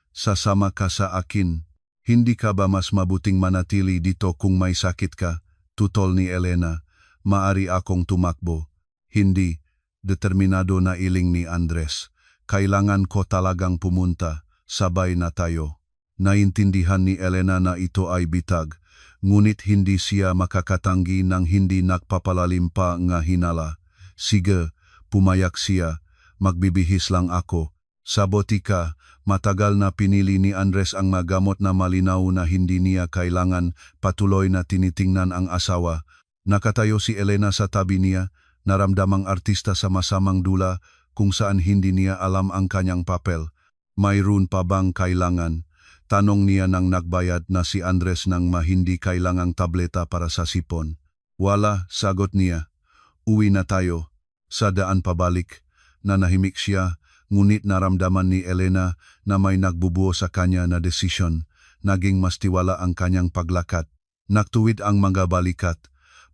A: Sasama ka sa akin. Hindi ka ba mas mabuting manatili dito kung may sakit ka? Tutol ni Elena. Maari akong tumakbo. Hindi. Determinado na iling ni Andres. Kailangan ko talagang pumunta. Sabay na tayo. Naintindihan ni Elena na ito ay bitag. Ngunit hindi siya makakatanggi ng hindi nagpapalalim pa nga hinala. Sige, pumayak siya. Magbibihis lang ako. Sa botika, matagal na pinili ni Andres ang magamot na malinaw na hindi niya kailangan, patuloy na tinitingnan ang asawa. Nakatayo si Elena sa tabi niya, naramdamang artista sa masamang dula kung saan hindi niya alam ang kanyang papel. Mayroon pa bang kailangan? Tanong niya nang nagbayad na si Andres ng hindi kailangang tableta para sa sipon. Wala, sagot niya. Uwi na tayo. Sa daan pabalik, nanahimik siya. Ngunit naramdaman ni Elena na may nagbubuo sa kanya na desisyon. Naging mas tiwala ang kanyang paglakad. Nagtuwid ang mga balikat.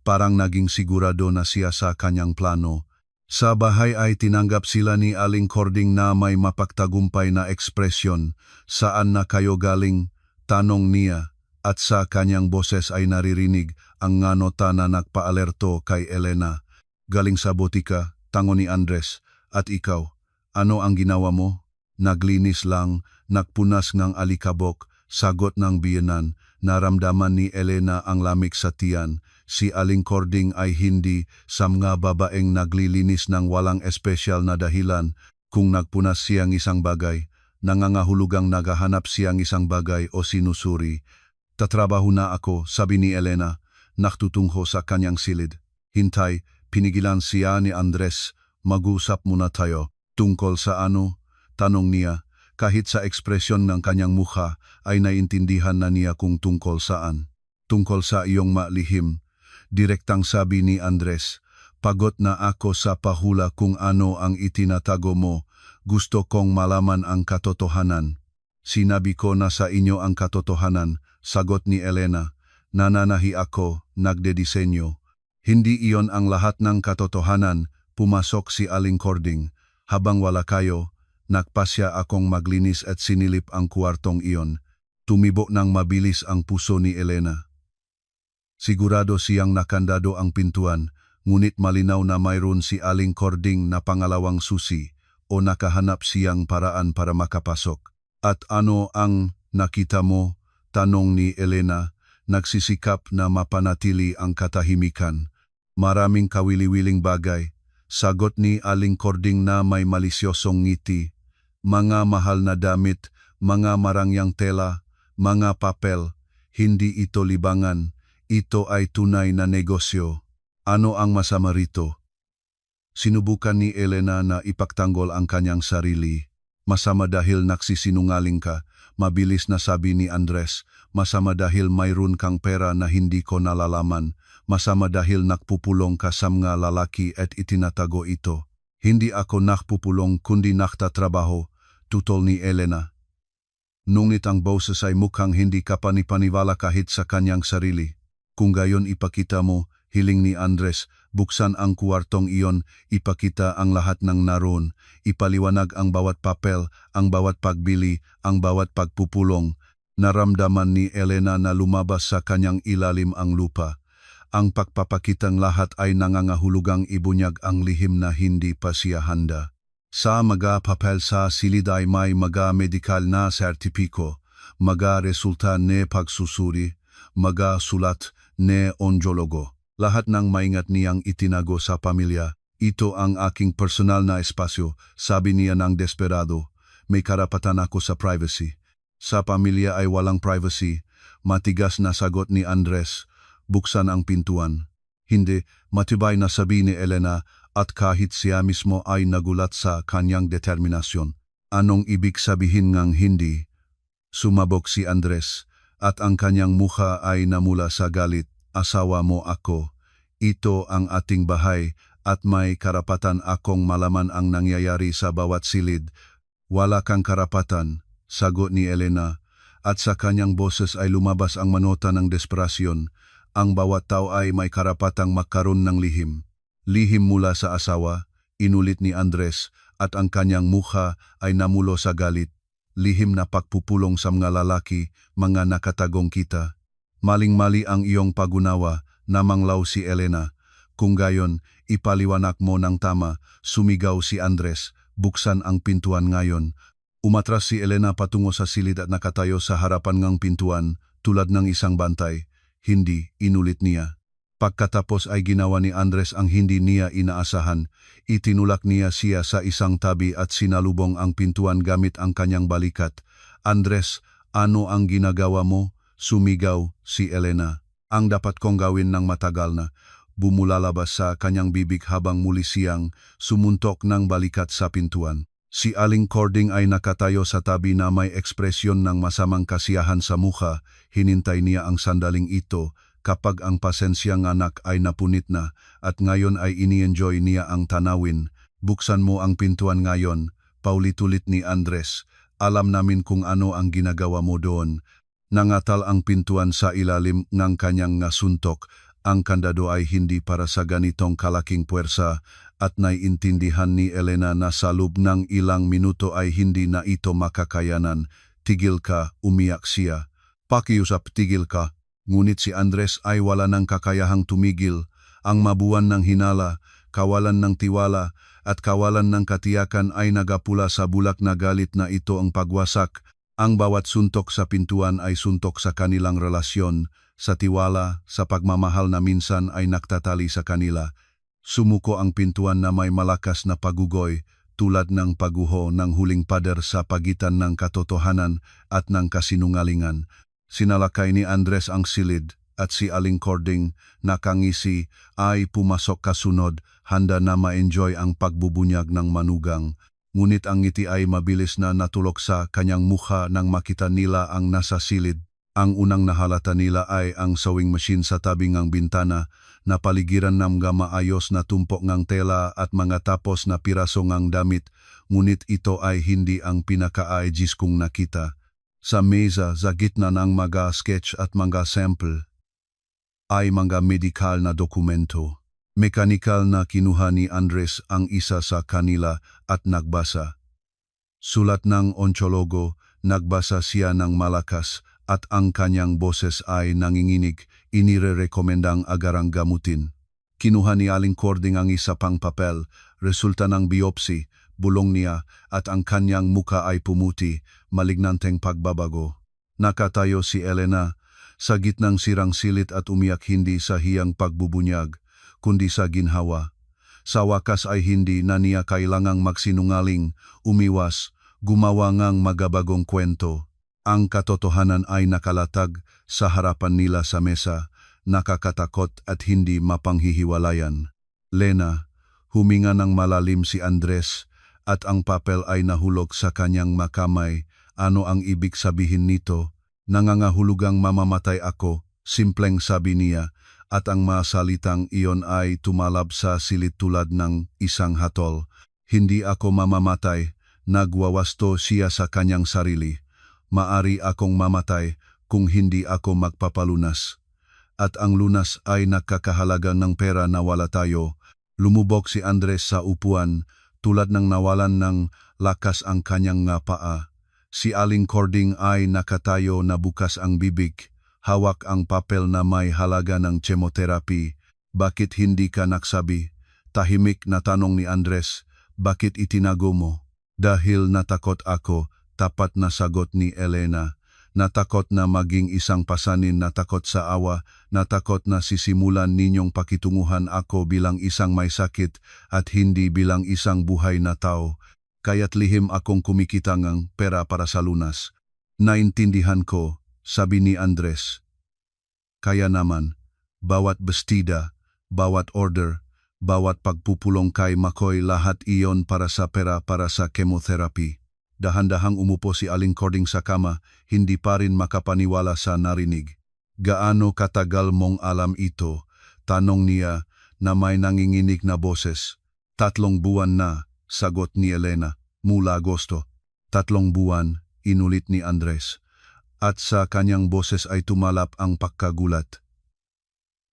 A: Parang naging sigurado na siya sa kanyang plano. Sa bahay ay tinanggap sila ni Aling Cording na may mapagtagumpay na ekspresyon. Saan na kayo galing? Tanong niya. At sa kanyang boses ay naririnig ang nga nota na nagpaalerto kay Elena. Galing sa botika, tango ni Andres. At ikaw? Ano ang ginawa mo? Naglinis lang, nagpunas ng alikabok, sagot ng biyenan. Naramdaman ni Elena ang lamig sa tiyan. Si Aling Cording ay hindi sa mga babaeng naglilinis ng walang espesyal na dahilan. Kung nagpunas siyang isang bagay, nangangahulugang naghahanap siyang isang bagay o sinusuri. Tatrabaho na ako, sabi ni Elena, naktutungo sa kanyang silid. Hintay, pinigilan siya ni Andres. Mag-usap muna tayo. Tungkol sa ano? Tanong niya. Kahit sa ekspresyon ng kanyang mukha ay naiintindihan na niya kung tungkol saan. Tungkol sa iyong malihim. Direktang sabi ni Andres. Pagod na ako sa pahula kung ano ang itinatago mo. Gusto kong malaman ang katotohanan. Sinabi ko na sa inyo ang katotohanan, sagot ni Elena. Nananahi ako, nagdedisenyo. Hindi iyon ang lahat ng katotohanan, pumasok si Aling Cording. Habang wala kayo, nagpasya akong maglinis at sinilip ang kuwartong iyon. Tumibo ng mabilis ang puso ni Elena. Sigurado siyang nakandado ang pintuan, ngunit malinaw na mayroon si Aling Cording na pangalawang susi o nakahanap siyang paraan para makapasok. At ano ang nakita mo? Tanong ni Elena, nagsisikap na mapanatili ang katahimikan. Maraming kawili-wiling bagay. Sagot ni Aling Cording na may malisyosong ngiti. Mga mahal na damit, mga marangyang tela, mga papel. Hindi ito libangan. Ito ay tunay na negosyo. Ano ang masama rito? Sinubukan ni Elena na ipagtanggol ang kanyang sarili. Masama dahil nagsisinungaling ka. Mabilis na sabi ni Andres. Masama dahil mayroon kang pera na hindi ko nalalaman. Masama dahil nakpupulong ka sa mga lalaki at itinatago ito. Hindi ako nakpupulong kundi naktatrabaho, tutol ni Elena. Ngunit ang boses ay mukhang hindi ka panipaniwala kahit sa kanyang sarili. Kung gayon ipakita mo, hiling ni Andres, buksan ang kuwartong iyon, ipakita ang lahat ng naroon, ipaliwanag ang bawat papel, ang bawat pagbili, ang bawat pagpupulong. Naramdaman ni Elena na lumabas sa kanyang ilalim ang lupa. Ang pagpapakitang lahat ay nangangahulugang ibunyag ang lihim na hindi pa siya handa. Sa mga papel sa silid ay may mga medikal na sertipiko, mga resulta ne pagsusuri, mga sulat ne onjologo. Lahat ng maingat niyang itinago sa pamilya. Ito ang aking personal na espasyo, sabi niya ng desperado. May karapatan ako sa privacy. Sa pamilya ay walang privacy. Matigas na sagot ni Andres. Buksan ang pintuan. Hindi, matibay na sabi ni Elena at kahit siya mismo ay nagulat sa kanyang determinasyon. Anong ibig sabihin ngang hindi? Sumabog si Andres at ang kanyang mukha ay namula sa galit. Asawa mo ako. Ito ang ating bahay at may karapatan akong malaman ang nangyayari sa bawat silid. Wala kang karapatan, sagot ni Elena, at sa kanyang boses ay lumabas ang manota ng desperasyon. Ang bawat tao ay may karapatang magkaroon ng lihim. Lihim mula sa asawa, inulit ni Andres, at ang kanyang mukha ay namulo sa galit. Lihim na pagpupulong sa mga lalaki, mga nakatagong kita. Maling-mali ang iyong pagunawa, namanglaw si Elena. Kung gayon, ipaliwanag mo ng tama, sumigaw si Andres. Buksan ang pintuan ngayon. Umatras si Elena patungo sa silid at nakatayo sa harapan ng pintuan, tulad ng isang bantay. Hindi, inulit niya. Pagkatapos ay ginawa ni Andres ang hindi niya inaasahan. Itinulak niya siya sa isang tabi at sinalubong ang pintuan gamit ang kanyang balikat. Andres, ano ang ginagawa mo? Sumigaw si Elena. Ang dapat kong gawin ng matagal na. Bumulalabas sa kanyang bibig habang muli siyang sumuntok ng balikat sa pintuan. Si Aling Cording ay nakatayo sa tabi na may ekspresyon ng masamang kasiyahan sa mukha. Hinintay niya ang sandaling ito kapag ang pasensyang anak ay napunit na at ngayon ay ini-enjoy niya ang tanawin. Buksan mo ang pintuan ngayon, paulit-ulit ni Andres. Alam namin kung ano ang ginagawa mo doon. Nangatal ang pintuan sa ilalim ng kanyang suntok. Ang kandado ay hindi para sa ganitong kalaking puwersa at naiintindihan ni Elena na sa loob ng ilang minuto ay hindi na ito makakayanan. Tigil ka, umiyak siya. Pakiusap, tigil ka. Ngunit si Andres ay wala ng kakayahang tumigil. Ang mabuwan ng hinala, kawalan ng tiwala at kawalan ng katiyakan ay nagapula sa bulak na galit na ito ang pagwasak. Ang bawat suntok sa pintuan ay suntok sa kanilang relasyon, sa tiwala, sa pagmamahal na minsan ay naktatali sa kanila. Sumuko ang pintuan na may malakas na pagugoy, tulad ng paguho ng huling pader sa pagitan ng katotohanan at ng kasinungalingan. Sinalakay ni Andres ang silid at si Aling Cording, nakangisi, ay pumasok kasunod, handa na ma-enjoy ang pagbubunyag ng manugang. Ngunit ang ngiti ay mabilis na natulok sa kanyang mukha nang makita nila ang nasa silid. Ang unang nahalata nila ay ang sewing machine sa tabi ng bintana na paligiran ng mga maayos na tumpok ng tela at mga tapos na piraso ng damit, ngunit ito ay hindi ang pinaka-aegis kong nakita. Sa mesa, sa gitna ng mga sketch at mga sample, ay mga medikal na dokumento. Mekanikal na kinuha ni Andres ang isa sa kanila at nagbasa. Sulat ng onchologo, nagbasa siya ng malakas, at ang kanyang boses ay nanginginig, inirerekomendang agarang gamutin. Kinuha ni Aling Cording ang isa pang papel, resulta ng biopsy, bulong niya, at ang kanyang muka ay pumuti, malignanteng pagbabago. Nakatayo si Elena, sa gitnang sirang silit at umiyak hindi sa hiyang pagbubunyag, kundi sa ginhawa. Sa wakas ay hindi na niya kailangang magsinungaling, umiwas, gumawa ngang magabagong kwento. Ang katotohanan ay nakalatag sa harapan nila sa mesa, nakakatakot at hindi mapanghihiwalayan. Lena, huminga ng malalim si Andres at ang papel ay nahulog sa kanyang makamay. Ano ang ibig sabihin nito? Nangangahulugang mamamatay ako, simpleng sabi niya, at ang masalitang iyon ay tumalab sa silid tulad ng isang hatol. Hindi ako mamamatay, nagwawasto siya sa kanyang sarili. Maari akong mamatay kung hindi ako magpapalunas. At ang lunas ay nakakahalaga ng pera na wala tayo. Lumubog si Andres sa upuan, tulad ng nawalan ng lakas ang kanyang nga paa. Si Aling Cording ay nakatayo na bukas ang bibig, hawak ang papel na may halaga ng chemotherapy. Bakit hindi ka nagsabi? Tahimik na tanong ni Andres, bakit itinago mo? Dahil natakot ako, tapat na sagot ni Elena. Natakot na maging isang pasanin, natakot sa awa, natakot na sisimulan ninyong pakitunguhan ako bilang isang may sakit at hindi bilang isang buhay na tao. Kaya't lihim akong kumikita ng pera para sa lunas. Naintindihan ko, sabi ni Andres. Kaya naman, bawat bestida, bawat order, bawat pagpupulong kay Makoy, lahat iyon para sa pera, para sa chemotherapy. Dahan-dahang umupo si Aling Cording sa kama, hindi pa rin makapaniwala sa narinig. Gaano katagal mong alam ito? Tanong niya na may nanginginig na boses. 3 buwan na, sagot ni Elena, mula Agosto. 3 buwan, inulit ni Andres. At sa kanyang boses ay tumalap ang pagkagulat.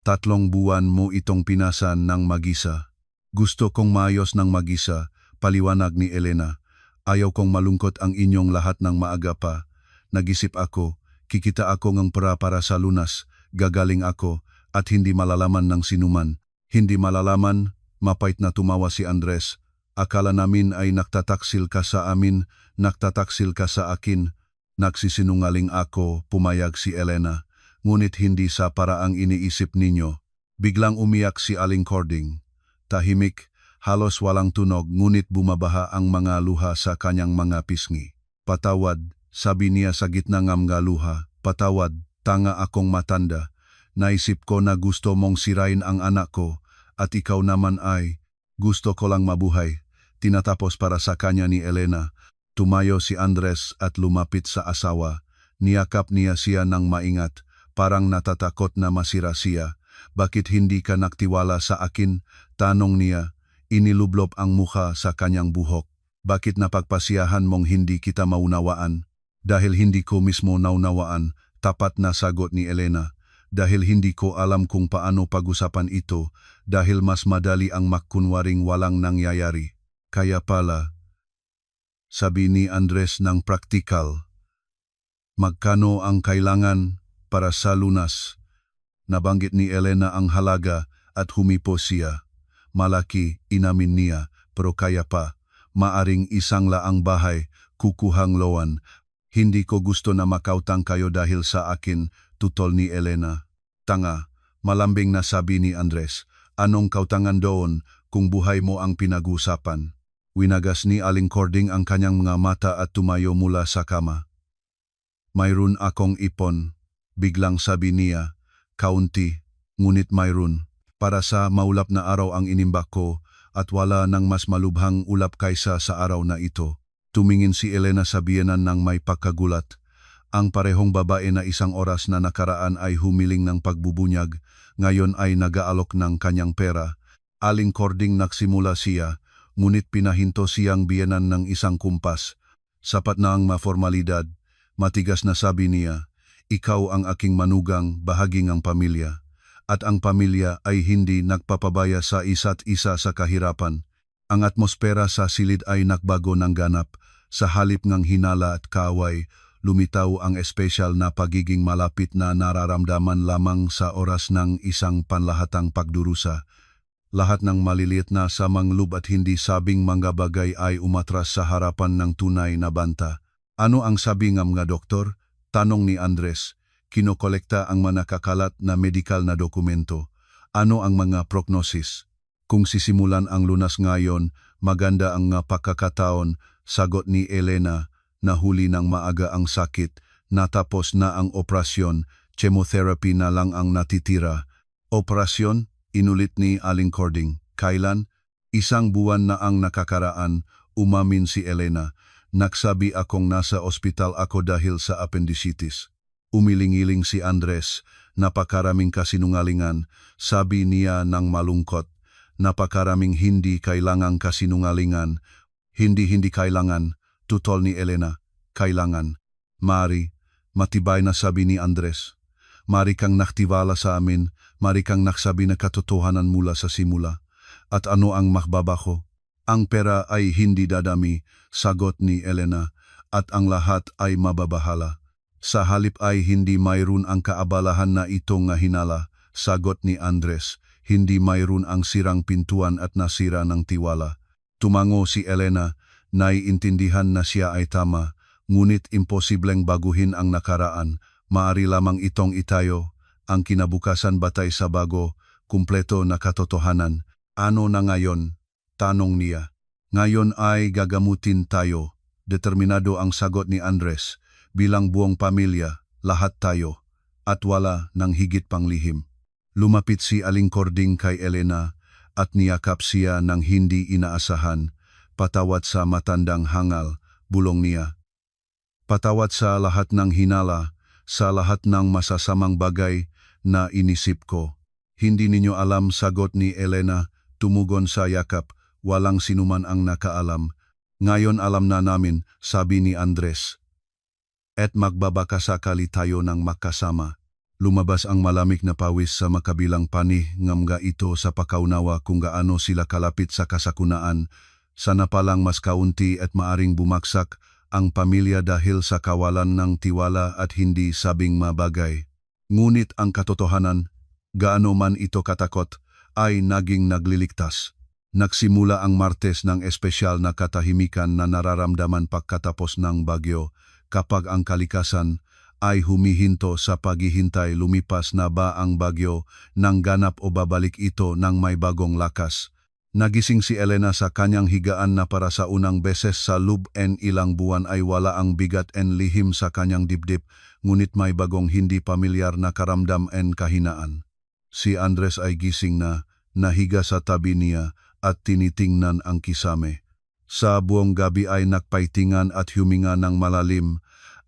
A: 3 buwan mo itong pinasan ng mag-isa. Gusto kong maayos ng mag-isa, paliwanag ni Elena. Ayaw kong malungkot ang inyong lahat ng maaga pa. Nag-isip ako, kikita ako ng pera para sa lunas, gagaling ako, at hindi malalaman ng sinuman. Hindi malalaman, mapait na tumawa si Andres. Akala namin ay nagtataksil ka sa amin, nagtataksil ka sa akin. Nagsisinungaling ako, pumayag si Elena. Ngunit hindi sa paraang iniisip ninyo. Biglang umiyak si Aling Cording. Tahimik, halos walang tunog, ngunit bumabaha ang mga luha sa kanyang mga pisngi. Patawad, sabi niya sa gitna ng mga luha. Patawad, tanga akong matanda. Naisip ko na gusto mong sirain ang anak ko, at ikaw naman ay, gusto ko lang mabuhay. Tinatapos para sa kanya ni Elena. Tumayo si Andres at lumapit sa asawa. Niyakap niya siya ng maingat, parang natatakot na masira siya. Bakit hindi ka nagtiwala sa akin? Tanong niya. Inilublob ang mukha sa kanyang buhok. Bakit napagpasiyahan mong hindi kita maunawaan? Dahil hindi ko mismo naunawaan, tapat na sagot ni Elena. Dahil hindi ko alam kung paano pag-usapan ito, dahil mas madali ang magkunwaring walang nangyayari. Kaya pala, sabi ni Andres ng praktikal. Magkano ang kailangan para sa lunas? Nabanggit ni Elena ang halaga at humipo siya. Malaki, inamin niya, pero kaya pa. Maaring isang laang bahay, kukuhang loan. Hindi ko gusto na makautang kayo dahil sa akin, tutol ni Elena. Tanga, malambing na sabi ni Andres. Anong kautangan doon kung buhay mo ang pinag-usapan? Winagas ni Aling Cording ang kanyang mga mata at tumayo mula sa kama. Mayroon akong ipon, biglang sabi niya. Kaunti, ngunit mayroon. Para sa maulap na araw ang inimbak ko at wala nang mas malubhang ulap kaysa sa araw na ito. Tumingin si Elena sa biyenan ng may pagkagulat. Ang parehong babae na isang oras na nakaraan ay humiling ng pagbubunyag, ngayon ay nag-aalok ng kanyang pera. Aling Cording nagsimula siya, ngunit pinahinto siyang biyenan ng isang kumpas. Sapat na ang maformalidad, matigas na sabi niya, ikaw ang aking manugang, bahagi ng pamilya. At ang pamilya ay hindi nagpapabaya sa isa't isa sa kahirapan. Ang atmosfera sa silid ay nagbago ng ganap. Sa halip ng hinala at kaaway, lumitaw ang espesyal na pagiging malapit na nararamdaman lamang sa oras ng isang panlahatang pagdurusa. Lahat ng maliliit na samanglub at hindi sabing mga bagay ay umatras sa harapan ng tunay na banta. Ano ang sabi ng mga doktor? Tanong ni Andres. Kinokolekta ang mga nakakalat na medikal na dokumento. Ano ang mga prognosis? Kung sisimulan ang lunas ngayon, maganda ang pagkakataon, sagot ni Elena, nahuli ng maaga ang sakit, natapos na ang operasyon, chemotherapy na lang ang natitira. Operasyon? Inulit ni Aling Cording. Kailan? 1 buwan na ang nakakaraan, umamin si Elena. Nagsabi akong nasa ospital ako dahil sa appendicitis. Umiling-iling si Andres, napakaraming kasinungalingan, sabi niya ng malungkot. Napakaraming hindi kailangang kasinungalingan. Hindi kailangan, tutol ni Elena. Kailangan. Mari, matibay na sabi ni Andres. Mari kang naktiwala sa amin, mari kang naksabi na katotohanan mula sa simula. At ano ang mahbabaho? Ang pera ay hindi dadami, sagot ni Elena, at ang lahat ay mababahala. Sa halip ay hindi mayroon ang kaabalahan na itong hinala, sagot ni Andres. Hindi mayroon ang sirang pintuan at nasira ng tiwala. Tumango si Elena, naiintindihan na siya ay tama, ngunit imposibleng baguhin ang nakaraan, maari lamang itong itayo, ang kinabukasan batay sa bago, kumpleto na katotohanan. Ano na ngayon? Tanong niya. Ngayon ay gagamutin tayo. Determinado ang sagot ni Andres. Bilang buong pamilya, lahat tayo. At wala nang higit pang lihim. Lumapit si Aling Cording kay Elena at niyakap siya ng hindi inaasahan. Patawad sa matandang hangal, bulong niya. Patawad sa lahat ng hinala, sa lahat ng masasamang bagay na inisip ko. Hindi ninyo alam, sagot ni Elena, tumugon sa yakap, walang sinuman ang nakaalam. Ngayon alam na namin, sabi ni Andres. At magbabakasakali tayo ng makasama. Lumabas ang malamig na pawis sa makabilang panig, ngamga ito sa pakaunawa kung gaano sila kalapit sa kasakunaan. Sana palang mas kaunti at maaring bumaksak ang pamilya dahil sa kawalan ng tiwala at hindi sabing mabagay. Ngunit ang katotohanan, gaano man ito katakot, ay naging nagliligtas. Nagsimula ang Martes ng espesyal na katahimikan na nararamdaman pagkatapos ng bagyo, kapag ang kalikasan ay humihinto sa paghihintay lumipas na ba ang bagyo nang ganap o babalik ito ng may bagong lakas. Nagising si Elena sa kanyang higaan na para sa unang beses sa loob ng ilang buwan ay wala ang bigat and lihim sa kanyang dibdib, ngunit may bagong hindi pamilyar na karamdam and kahinaan. Si Andres ay gising na, nahiga sa tabi niya at tinitingnan ang kisame. Sa buong gabi ay nakpaitingan at huminga ng malalim,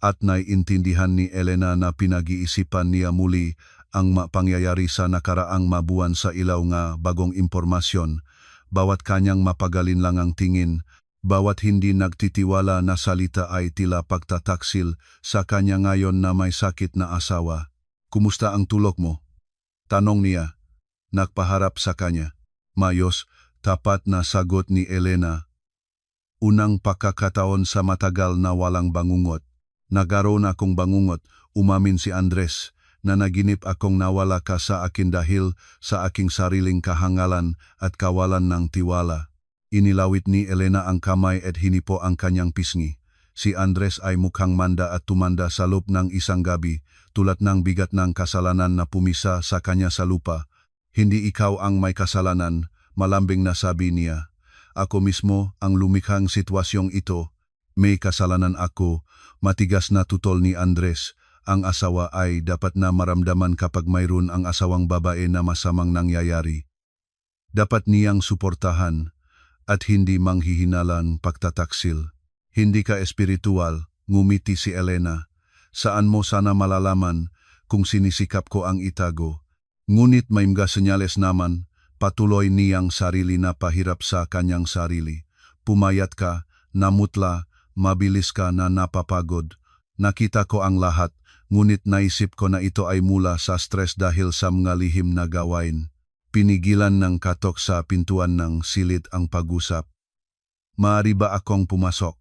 A: at naiintindihan ni Elena na pinag-iisipan niya muli ang pangyayari sa nakaraang mabuwan sa ilaw nga bagong impormasyon. Bawat kanyang mapagalin lang ang tingin, bawat hindi nagtitiwala na salita ay tila pagtataksil sa kanya ngayon na may sakit na asawa. Kumusta ang tulog mo? Tanong niya. Nagpaharap sa kanya. Mayos, tapat na sagot ni Elena. Unang pagkakataon sa matagal na walang bangungot. Nagkaroon akong bangungot, umamin si Andres, na naginip akong nawala ka sa akin dahil sa aking sariling kahangalan at kawalan ng tiwala. Inilawit ni Elena ang kamay at hinipo ang kanyang pisngi. Si Andres ay mukhang manda at tumanda sa loob ng isang gabi, tulad ng bigat ng kasalanan na pumisa sa kanya sa lupa. Hindi ikaw ang may kasalanan, malambing na sabi niya. Ako mismo ang lumikhang sitwasyong ito. May kasalanan ako, matigas na tutol ni Andres. Ang asawa ay dapat na maramdaman kapag mayroon ang asawang babae na masamang nangyayari. Dapat niyang suportahan at hindi manghihinalang pagtataksil. Hindi ka espiritual, ngumiti si Elena. Saan mo sana malalaman kung sinisikap ko ang itago? Ngunit may mga senyales naman, patuloy niyang sarili na pahirap sa kanyang sarili. Pumayat ka, namutla, mabilis ka na napapagod. Nakita ko ang lahat, ngunit naisip ko na ito ay mula sa stress dahil sa mga lihim na gawain. Pinigilan ng katok sa pintuan ng silid ang pag-usap. Maaari ba akong pumasok?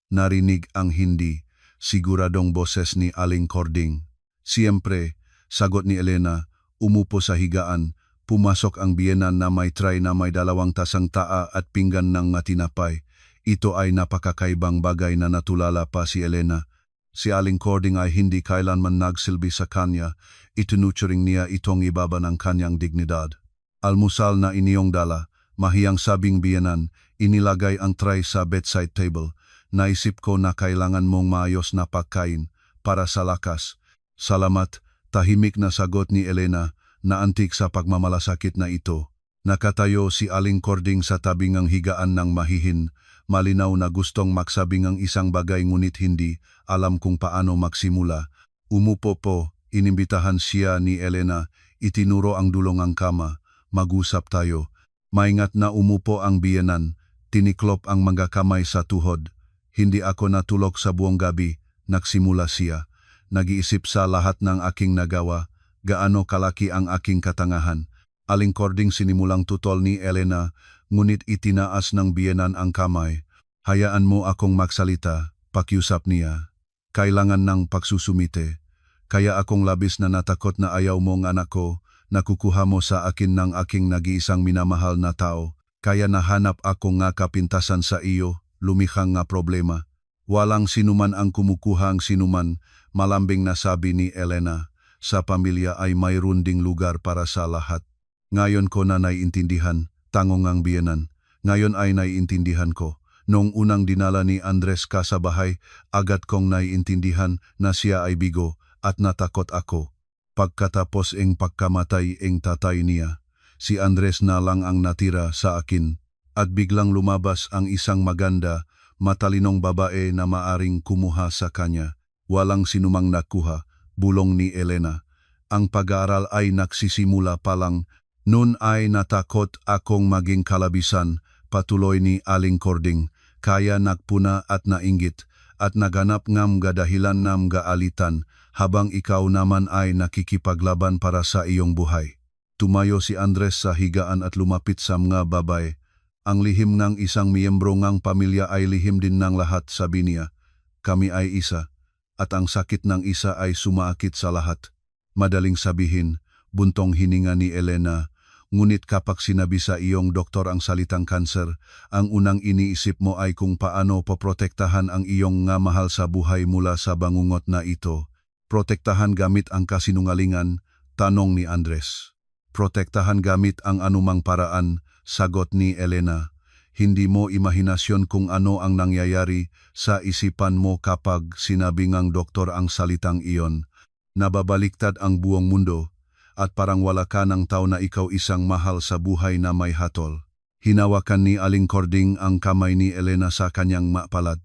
A: Narinig ang hindi, siguradong boses ni Aling Cording. Siyempre, sagot ni Elena, umupo sa higaan, pumasok ang biyenan na may tray na may 2 tasang taa at pinggan ng tinapay. Ito ay napakakaibang bagay na natulala pa si Elena. Si Aling Cording ay hindi kailanman nagsilbi sa kanya, itinuturing niya itong ibaba ng kanyang dignidad. Almusal na iniyong dala, mahiyang sabing biyenan, inilagay ang tray sa bedside table. Naisip ko na kailangan mong maayos na pagkain para sa lakas. Salamat, tahimik na sagot ni Elena, na antik sa pagmamalasakit na ito. Nakatayo si Aling Cording sa tabing ng higaan ng mahihin, malinaw na gustong magsabing ang isang bagay ngunit hindi alam kung paano magsimula. Umupo po, inimbitahan siya ni Elena, itinuro ang dulong ang kama, mag-usap tayo. Maingat na umupo ang biyenan, tiniklop ang mga kamay sa tuhod. Hindi ako natulog sa buong gabi, nagsimula siya. Nag-iisip sa lahat ng aking nagawa, gaano kalaki ang aking katangahan. Aling Cording sinimulang tutol ni Elena, ngunit itinaas ng biyenan ang kamay. Hayaan mo akong magsalita, pakiusap niya. Kailangan ng pagsusumite. Kaya akong labis na natakot na ayaw mong anak ko, nakukuha mo sa akin ng aking nag-iisang minamahal na tao. Kaya nahanap ako nga kapintasan sa iyo, lumihang nga problema. Walang sinuman ang kumukuha ang sinuman, malambing na sabi ni Elena. Sa pamilya ay mayroon ding lugar para sa lahat. Ngayon ko na naiintindihan, tangong ang biyenan. Ngayon ay naiintindihan ko. Noong unang dinala ni Andres ka sa bahay, agad kong naiintindihan na siya ay bigo at natakot ako. Pagkatapos ang pagkamatay ang tatay niya, si Andres na lang ang natira sa akin at biglang lumabas ang isang maganda, matalinong babae na maaring kumuha sa kanya. Walang sinumang nakuha, bulong ni Elena. Ang pag-aaral ay nagsisimula pa lang. Noon ay natakot akong maging kalabisan, patuloy ni Aling Cording. Kaya nagpuna at nainggit at naganap ngam gadahilan nam gaalitan habang ikaw naman ay nakikipaglaban para sa iyong buhay. Tumayo si Andres sa higaan at lumapit sa mga babae. Ang lihim ng isang miyembro ng pamilya ay lihim din ng lahat, sabi niya. Kami ay isa, at ang sakit ng isa ay sumaakit sa lahat. Madaling sabihin, buntong hininga ni Elena. Ngunit kapag sinabi sa iyong doktor ang salitang kanser, ang unang iniisip mo ay kung paano poprotektahan ang iyong nga mahal sa buhay mula sa bangungot na ito. Protektahan gamit ang kasinungalingan, tanong ni Andres. Protektahan gamit ang anumang paraan, sagot ni Elena. Hindi mo imahinasyon kung ano ang nangyayari sa isipan mo kapag sinabi ng doktor ang salitang iyon. Nababaliktad ang buong mundo. At parang wala ka ng tao na ikaw isang mahal sa buhay na may hatol. Hinawakan ni Aling Cording ang kamay ni Elena sa kanyang mapalad.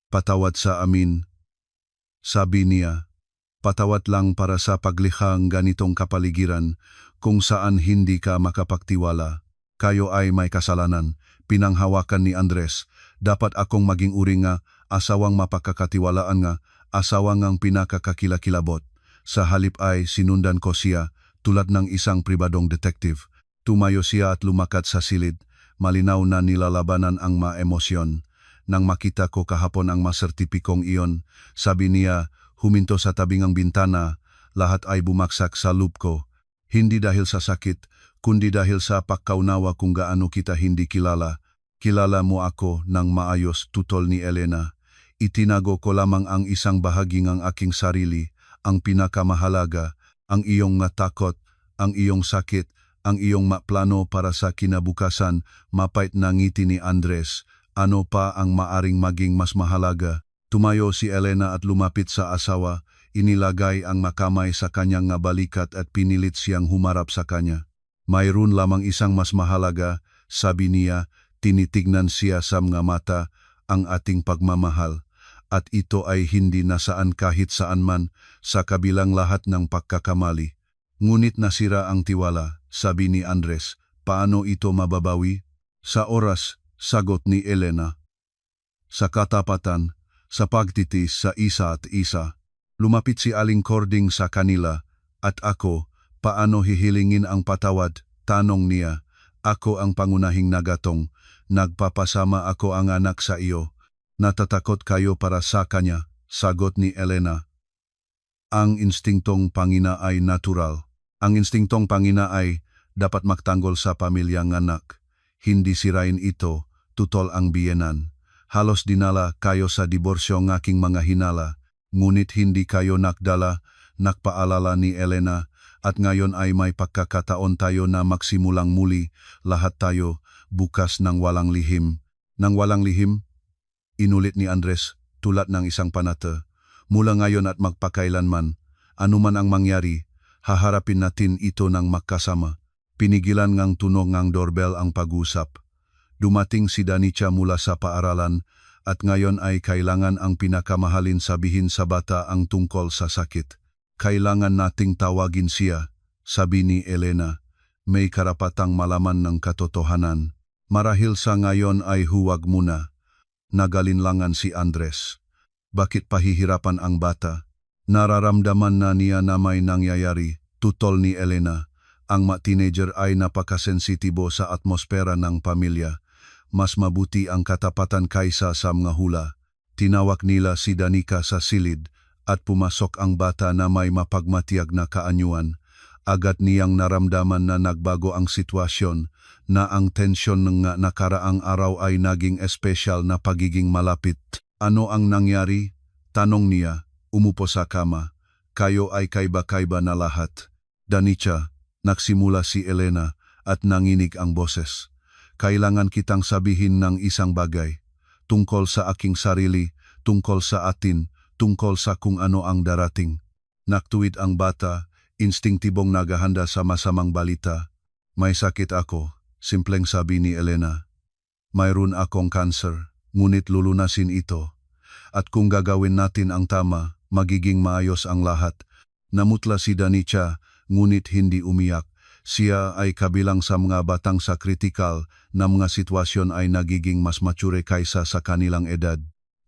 A: Patawad sa amin, sabi niya. Patawad lang para sa paglikhang ganitong kapaligiran kung saan hindi ka makapagtiwala. Kayo ay may kasalanan, pinanghawakan ni Andres. Dapat akong maging uri nga, asawang mapakakatiwalaan nga, asawang ang pinakakakilakilabot. Sa halip ay sinundan ko siya tulad ng isang pribadong detective. Tumayo siya at lumakat sa silid. Malinaw na nilalabanan ang maemosyon. Nang makita ko kahapon ang masertipikong iyon, sabi niya, huminto sa tabing ng bintana, lahat ay bumaksak sa loob ko. Hindi dahil sa sakit, kundi dahil sa pagkaunawa kung gaano kita hindi kilala. Kilala mo ako ng maayos, tutol ni Elena. Itinago ko lamang ang isang bahagi ng aking sarili. Ang pinakamahalaga, ang iyong natakot, ang iyong sakit, ang iyong maplano para sa kinabukasan, mapait na ngiti ni Andres. Ano pa ang maaring maging mas mahalaga? Tumayo si Elena at lumapit sa asawa, inilagay ang makamay sa kanyang balikat at pinilit siyang humarap sa kanya. Mayroon lamang isang mas mahalaga, sabi niya, tinitignan siya sa mga mata, ang ating pagmamahal. At ito ay hindi nasaan kahit saan man sa kabilang lahat ng pagkakamali. Ngunit nasira ang tiwala, sabi ni Andres. Paano ito mababawi? Sa oras, sagot ni Elena. Sa katapatan, sa pagtitis sa isa at isa. Lumapit si Aling Cording sa kanila, at ako, paano hihilingin ang patawad? Tanong niya. Ako ang pangunahing nagatong, nagpapasama ako ang anak sa iyo. Natatakot kayo para sa kanya, sagot ni Elena. Ang instinktong pangina ay natural. Ang instinktong pangina ay dapat magtanggol sa pamilyang anak. Hindi sirain ito, tutol ang biyenan. Halos dinala kayo sa diborsyo ng aking mga hinala, ngunit hindi kayo nakdala, nakpaalala ni Elena, at ngayon ay may pagkakataon tayo na magsimulang muli, lahat tayo, bukas ng walang lihim. Nang walang lihim? Inulit ni Andres, tulad ng isang panata. Mula ngayon at magpakailanman, anuman ang mangyari, haharapin natin ito ng magkasama. Pinigilan ngang tunog ng doorbell ang pag-usap. Dumating si Danica mula sa paaralan at ngayon ay kailangan ang pinakamahalin sabihin sa bata ang tungkol sa sakit. Kailangan nating tawagin siya, sabi ni Elena. May karapatang malaman ng katotohanan. Marahil sa ngayon ay huwag muna. Nagalinlangan si Andres. Bakit pahihirapan ang bata? Nararamdaman na niya na may nangyayari, tutol ni Elena. Ang teenager ay napakasensitibo sa atmosfera ng pamilya. Mas mabuti ang katapatan kaysa sa mga hula. Tinawag nila si Danica sa silid at pumasok ang bata na may mapagmatiyag na kaanyuan. Agad niyang naramdaman na nagbago ang sitwasyon, na ang tensyon ng nakaraang araw ay naging espesyal na pagiging malapit. Ano ang nangyari? Tanong niya, umupo sa kama. Kayo ay kaiba-kaiba na lahat. Danica, nagsimula si Elena at nanginig ang boses. Kailangan kitang sabihin ng isang bagay. Tungkol sa aking sarili, tungkol sa atin, tungkol sa kung ano ang darating. Naktuwid ang bata, instinktibong naghahanda sa masamang balita. May sakit ako, simpleng sabi ni Elena. Mayroon akong cancer, ngunit lulunasin ito. At kung gagawin natin ang tama, magiging maayos ang lahat. Namutla si Danica, ngunit hindi umiyak. Siya ay kabilang sa mga batang sa kritikal na mga sitwasyon ay nagiging mas mature kaysa sa kanilang edad.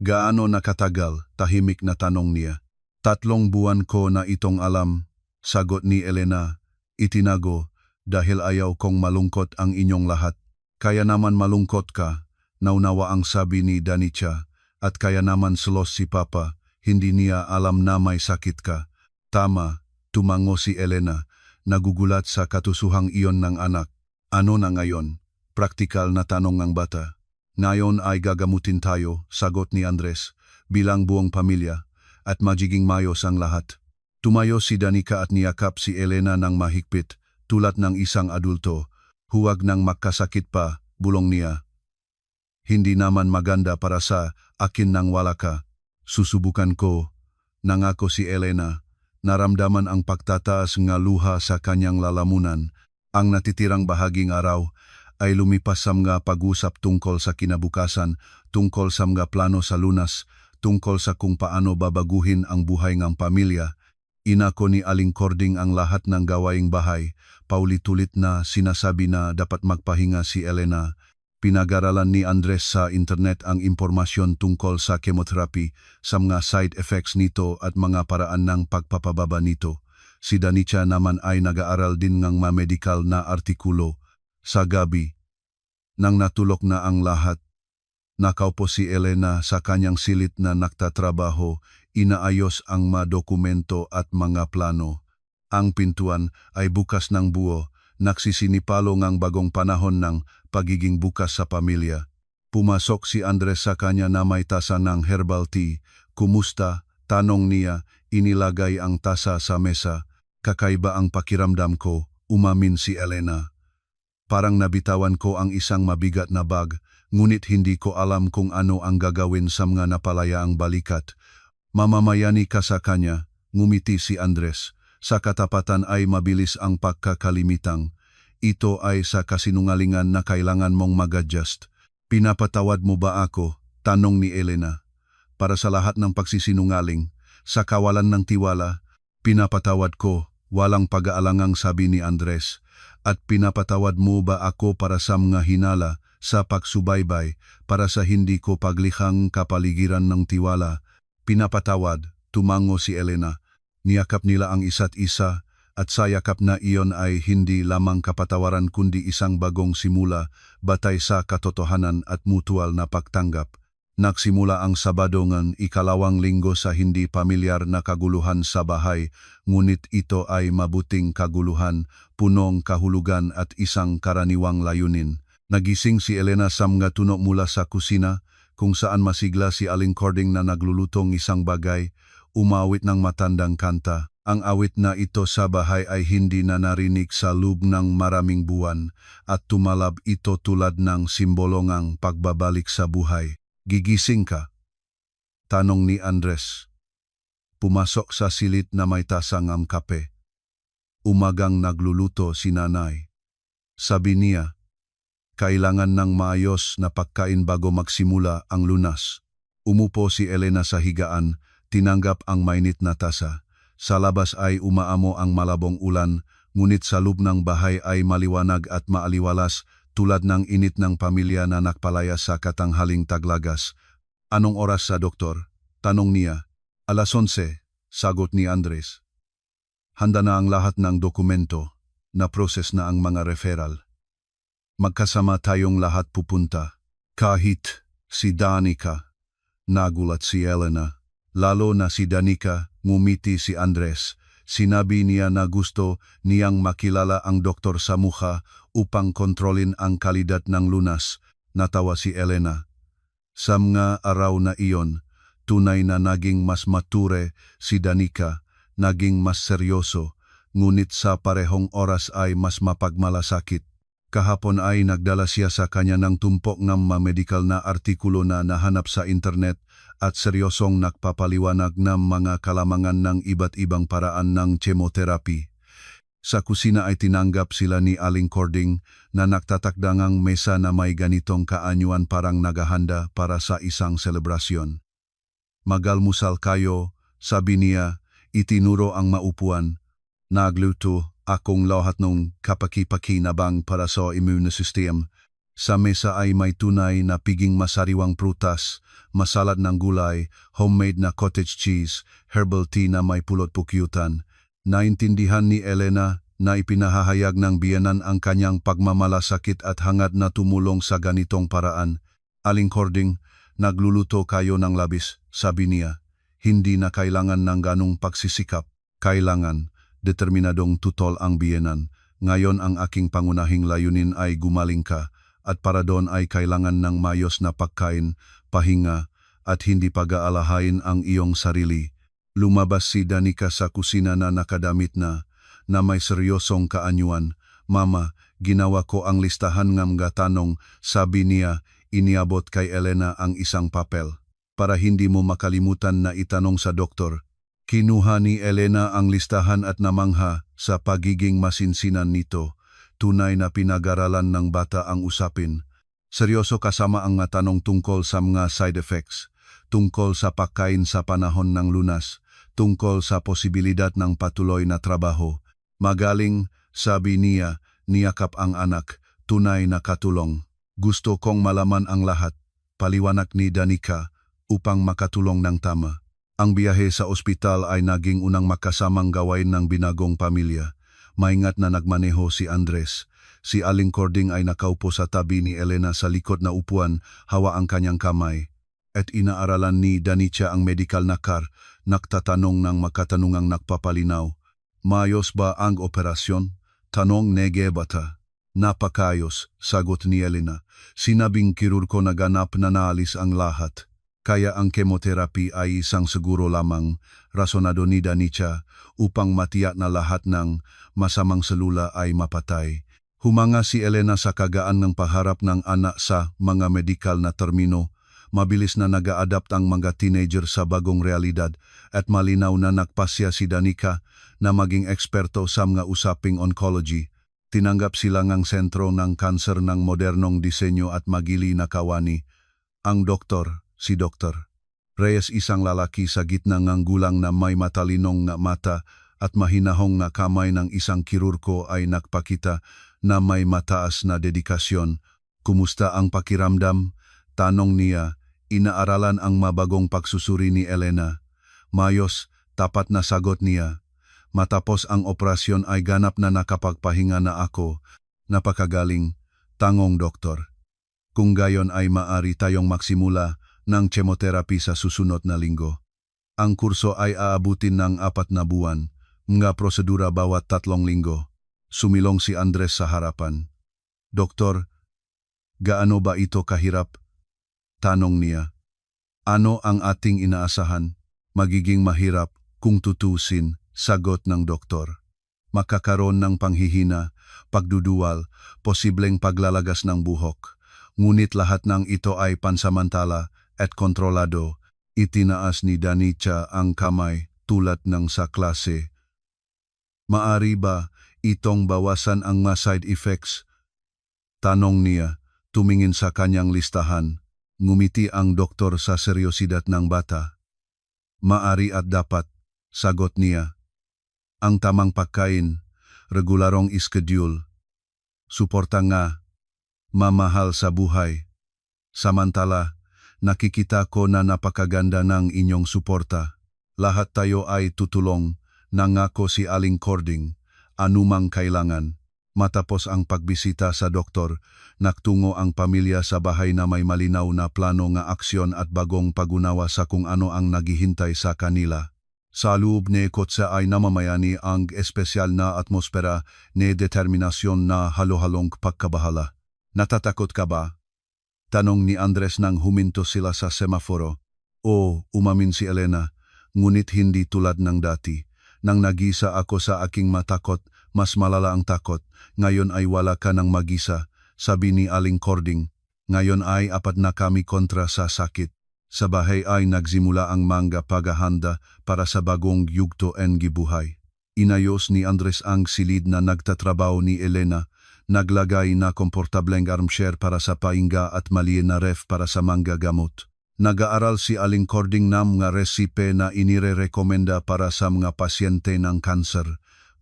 A: Gaano nakatagal? Tahimik na tanong niya. 3 buwan ko na itong alam, sagot ni Elena. Itinago, dahil ayaw kong malungkot ang inyong lahat. Kaya naman malungkot ka, naunawa ang sabi ni Danica. At kaya naman selos si Papa, hindi niya alam na may sakit ka. Tama, tumango si Elena, nagugulat sa katusuhang iyon ng anak. Ano na ngayon? Praktikal na tanong ng bata. Ngayon ay gagamutin tayo, sagot ni Andres, bilang buong pamilya, at magiging mayos ang lahat. Tumayo si Danica at niyakap si Elena ng mahigpit, tulad ng isang adulto. Huwag nang magkasakit pa, bulong niya. Hindi naman maganda para sa akin nang wala ka. Susubukan ko, nangako si Elena. Naramdaman ang pagtataas nga luha sa kanyang lalamunan. Ang natitirang bahaging araw ay lumipas sa mga pag-usap tungkol sa kinabukasan, tungkol sa mga plano sa lunas, tungkol sa kung paano babaguhin ang buhay ng pamilya. Inako ni Aling Cording ang lahat ng gawaing bahay. Paulit-ulit na sinasabi na dapat magpahinga si Elena. Pinag-aralan ni Andres sa internet ang impormasyon tungkol sa chemotherapy, sa mga side effects nito at mga paraan ng pagpapababa nito. Si Danica naman ay nag-aaral din ng mga medical na artikulo. Sa gabi, nang natulog na ang lahat, nakaupo si Elena sa kanyang silid na nagtatrabaho, inaayos ang mga dokumento at mga plano. Ang pintuan ay bukas ng buo, nagsisinipalo ng bagong panahon ng pagiging bukas sa pamilya. Pumasok si Andres sa kanya na may tasa ng herbal tea. Kumusta? Tanong niya, inilagay ang tasa sa mesa. Kakaiba ang pakiramdam ko, umamin si Elena. Parang nabitawan ko ang isang mabigat na bag, ngunit hindi ko alam kung ano ang gagawin sa mga napalayaang balikat. Mamamayani ka sa kanya, ngumiti si Andres. Sa katapatan ay mabilis ang pagkakalimitang. Ito ay sa kasinungalingan na kailangan mong mag-adjust. Pinapatawad mo ba ako? Tanong ni Elena. Para sa lahat ng pagsisinungaling, sa kawalan ng tiwala, pinapatawad ko, walang pag-aalangang sabi ni Andres. At pinapatawad mo ba ako para sa mga hinala, sa pagsubaybay, para sa hindi ko paglikhang kapaligiran ng tiwala? Pinapatawad, tumango si Elena. Niyakap nila ang isa't isa, at sa yakap na iyon ay hindi lamang kapatawaran kundi isang bagong simula, batay sa katotohanan at mutual na pagtanggap. Nagsimula ang Sabado ng 2 linggo sa hindi pamilyar na kaguluhan sa bahay, ngunit ito ay mabuting kaguluhan, punong kahulugan at isang karaniwang layunin. Nagising si Elena sa mga tunog mula sa kusina, kung saan masigla si Aling Cording na naglulutong isang bagay, umawit ng matandang kanta. Ang awit na ito sa bahay ay hindi na narinig sa loob ng maraming buwan, at tumalab ito tulad ng simbolo ng pagbabalik sa buhay. Gigising ka? Tanong ni Andres. Pumasok sa silid na may tasang ng kape. Umagang nagluluto si nanay. Sabi niya, kailangan ng maayos na pagkain bago magsimula ang lunas. Umupo si Elena sa higaan, tinanggap ang mainit na tasa. Sa labas ay umaamo ang malabong ulan, ngunit sa loob ng bahay ay maliwanag at maaliwalas tulad ng init ng pamilya na nakpalaya sa katanghaling taglagas. Anong oras sa doktor? Tanong niya. 11:00, sagot ni Andres. Handa na ang lahat ng dokumento, na-process na ang mga referral. Magkasama tayong lahat pupunta. Kahit si Danica. Nagulat si Elena. Lalo na si Danica, ngumiti si Andres. Sinabi niya na gusto niyang makilala ang doktor sa mukha upang kontrolin ang kalidad ng lunas. Natawa si Elena. Sa mga araw na iyon, tunay na naging mas mature si Danica, naging mas seryoso, ngunit sa parehong oras ay mas mapagmalasakit. Kahapon ay nagdala siya sa kanya ng tumpok ng medical na artikulo na nahanap sa internet at seryosong nagpapaliwanag ng mga kalamangan ng iba't ibang paraan ng chemotherapy. Sa kusina ay tinanggap sila ni Aling Cording na nagtatakdangang mesa na may ganitong kaanyuan parang naghahanda para sa isang selebrasyon. Magalmusal kayo, sabi niya, itinuro ang maupuan. Nagluto akong lahat ng kapaki-pakinabang para sa immune system. Sa mesa ay may tunay na piging masariwang prutas, masalad ng gulay, homemade na cottage cheese, herbal tea na may pulot-pukyutan. Naintindihan ni Elena na ipinahahayag ng biyenan ang kanyang pagmamalasakit at hangad na tumulong sa ganitong paraan. Aling Cording, nagluluto kayo ng labis, sabi niya. Hindi na kailangan ng ganong pagsisikap. Kailangan. Determinadong tutol ang biyenan. Ngayon ang aking pangunahing layunin ay gumaling ka at para doon ay kailangan ng mayos na pagkain, pahinga at hindi pag-aalahain ang iyong sarili. Lumabas si Danica sa kusina na nakadamit na may seryosong kaanyuan. Mama, ginawa ko ang listahan ng mga tanong, sabi niya, iniabot kay Elena ang isang papel. Para hindi mo makalimutan na itanong sa doktor. Kinuha ni Elena ang listahan at namangha sa pagiging masinsinan nito. Tunay na pinag-aralan ng bata ang usapin. Seryoso kasama ang mga tanong tungkol sa mga side effects, tungkol sa pagkain sa panahon ng lunas, tungkol sa posibilidad ng patuloy na trabaho. Magaling, sabi niya, niyakap ang anak, tunay na katulong. Gusto kong malaman ang lahat, paliwanag ni Danica, upang makatulong ng tama. Ang biyahe sa ospital ay naging unang makasamang gawain ng binagong pamilya. Maingat na nagmaneho si Andres. Si Aling Cording ay nakaupo sa tabi ni Elena sa likod na upuan, hawa ang kanyang kamay. At inaaralan ni Danica ang medical na car, nagtatanong ng makatanungang nagpapalinaw. Mayos ba ang operasyon? Tanong nege bata. Napakayos, sagot ni Elena. Sinabing kirurko na ganap na naalis ang lahat. Kaya ang chemotherapy ay isang siguro lamang, rasonado ni Danica, upang matiyak na lahat ng masamang selula ay mapatay. Humanga si Elena sa kagaan ng paharap ng anak sa mga medikal na termino. Mabilis na nag-a-adapt ang mga teenager sa bagong realidad at malinaw na nagpasya si Danica na maging eksperto sa mga usaping oncology. Tinanggap sila ng sentro ng kanser ng modernong disenyo at magili na kawani. Ang doktor, si Dr. Reyes, isang lalaki sa gitna ng gulang na may matalinong na mata at mahinahong na kamay ng isang kirurko ay nagpakita na may mataas na dedikasyon. Kumusta ang pakiramdam? Tanong niya, inaaralan ang mabagong pagsusuri ni Elena. Mayos, tapat na sagot niya. Matapos ang operasyon ay ganap na nakapagpahinga na ako. Napakagaling, tangong doktor. Kung gayon ay maari tayong magsimula ng chemotherapy sa susunod na linggo. Ang kurso ay aabutin ng 4 na buwan, mga prosedura bawat 3 linggo. Sumilong si Andres sa harapan. Doktor, gaano ba ito kahirap? Tanong niya. Ano ang ating inaasahan? Magiging mahirap kung tutusin, sagot ng doktor. Makakaroon ng panghihina, pagduduwal, posibleng paglalagas ng buhok. Ngunit lahat ng ito ay pansamantala at kontrolado. Itinaas ni Danica ang kamay tulad ng sa klase. Maari ba itong bawasan ang mga side effects? Tanong niya, tumingin sa kanyang listahan. Ngumiti ang doktor sa seryosidad ng bata. Maari at dapat, sagot niya. Ang tamang pagkain, regularong schedule. Suporta nga, mamahal sa buhay. Samantala, nakikita ko na napakaganda ng inyong suporta. Lahat tayo ay tutulong, nangako si Aling Cording, anumang kailangan. Matapos ang pagbisita sa doktor, nagtungo ang pamilya sa bahay na may malinaw na plano nga aksyon at bagong pagunawa sa kung ano ang naghihintay sa kanila. Sa loob ni kotse ay namamayani ang espesyal na atmosfera ni determinasyon na halo-halong pagkabahala. Natatakot ka ba? Tanong ni Andres nang huminto sila sa semaforo. O, umamin si Elena, ngunit hindi tulad ng dati. Nang nagisa ako sa aking matakot, mas malala ang takot. Ngayon ay wala ka ng magisa, sabi ni Aling Cording. Ngayon ay apat na kami kontra sa sakit. Sa bahay ay nagsimula ang mga paghahanda para sa bagong yugto en gibuhay. Inayos ni Andres ang silid na nagtatrabaho ni Elena, naglagay na komportableng armchair para sa pahinga at maliit na ref para sa mga gamot. Nag-aaral si Aling Cording ng mga resipe na inire-rekomenda para sa mga pasyente ng kanser.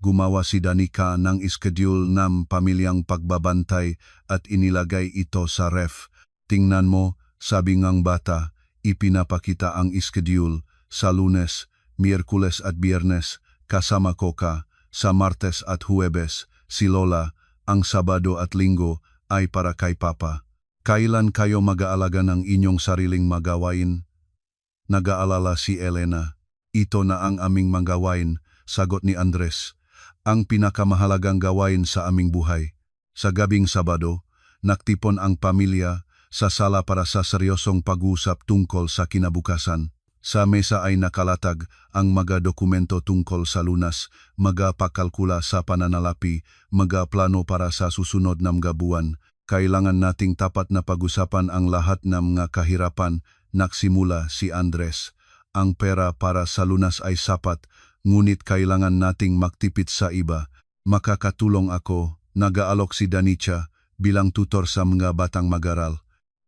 A: Gumawa si Danica ng schedule ng pamilyang pagbabantay at inilagay ito sa ref. Tingnan mo, sabi ngang bata, ipinapakita ang schedule sa Lunes, Miyerkules at Biyernes, kasama ko ka, sa Martes at Huwebes, si Lola, ang Sabado at Linggo ay para kay Papa. Kailan kayo mag-aalaga ng inyong sariling magawain? Nag-aalala si Elena. Ito na ang aming magawain, sagot ni Andres. Ang pinakamahalagang gawain sa aming buhay. Sa gabing Sabado, nagtipon ang pamilya sa sala para sa seryosong pag-uusap tungkol sa kinabukasan. Sa mesa ay nakalatag ang mga dokumento tungkol sa lunas, mga pakalkula sa pananalapi, mga plano para sa susunod na mga buwan. Kailangan nating tapat na pag-usapan ang lahat ng mga kahirapan, nagsimula si Andres. Ang pera para sa lunas ay sapat, ngunit kailangan nating magtipid sa iba. Makakatulong ako, nag-aalok si Danica, bilang tutor sa mga batang mag-aral.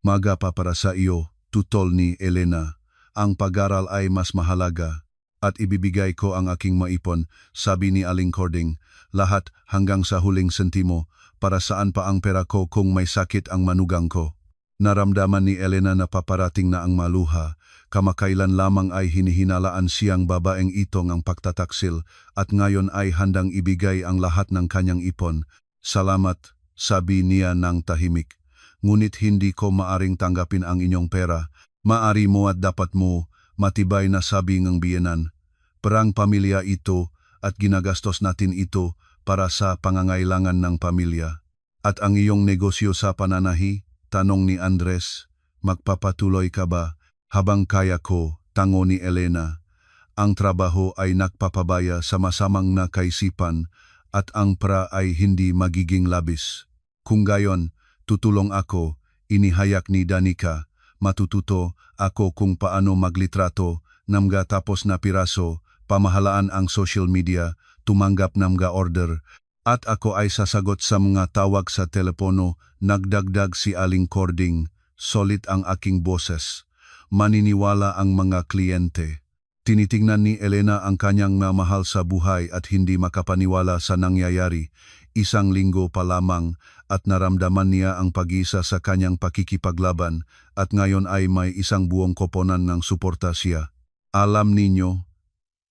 A: Magapa para sa iyo, tutol ni Elena. Ang pag-aral ay mas mahalaga. At ibibigay ko ang aking maipon, sabi ni Aling Cording. Lahat hanggang sa huling sentimo. Para saan pa ang pera ko kung may sakit ang manugang ko? Naramdaman ni Elena na paparating na ang maluha. Kamakailan lamang ay hinihinalaan siyang babaeng itong ang pagtataksil at ngayon ay handang ibigay ang lahat ng kanyang ipon. Salamat, sabi niya ng tahimik. Ngunit hindi ko maaring tanggapin ang inyong pera. Maari mo at dapat mo, matibay na sabi ng biyenan. Perang pamilya ito at ginagastos natin ito para sa pangangailangan ng pamilya. At ang iyong negosyo sa pananahi, tanong ni Andres, magpapatuloy ka ba? Habang kaya ko, tango ni Elena. Ang trabaho ay nagpapabaya sa masamang na kaisipan at ang pra ay hindi magiging labis. Kung gayon, tutulong ako, inihayag ni Danica. Matututo ako kung paano maglitrato, namga tapos na piraso, pamahalaan ang social media, tumanggap ng mga order, at ako ay sasagot sa mga tawag sa telepono, nagdagdag si Aling Cording, solid ang aking boses. Maniniwala ang mga kliyente. Tinitingnan ni Elena ang kanyang mamahal sa buhay at hindi makapaniwala sa nangyayari. 1 linggo pa lamang at naramdaman niya ang pag-isa sa kanyang pakikipaglaban at ngayon ay may 1 buong koponan ng suporta siya. Alam ninyo,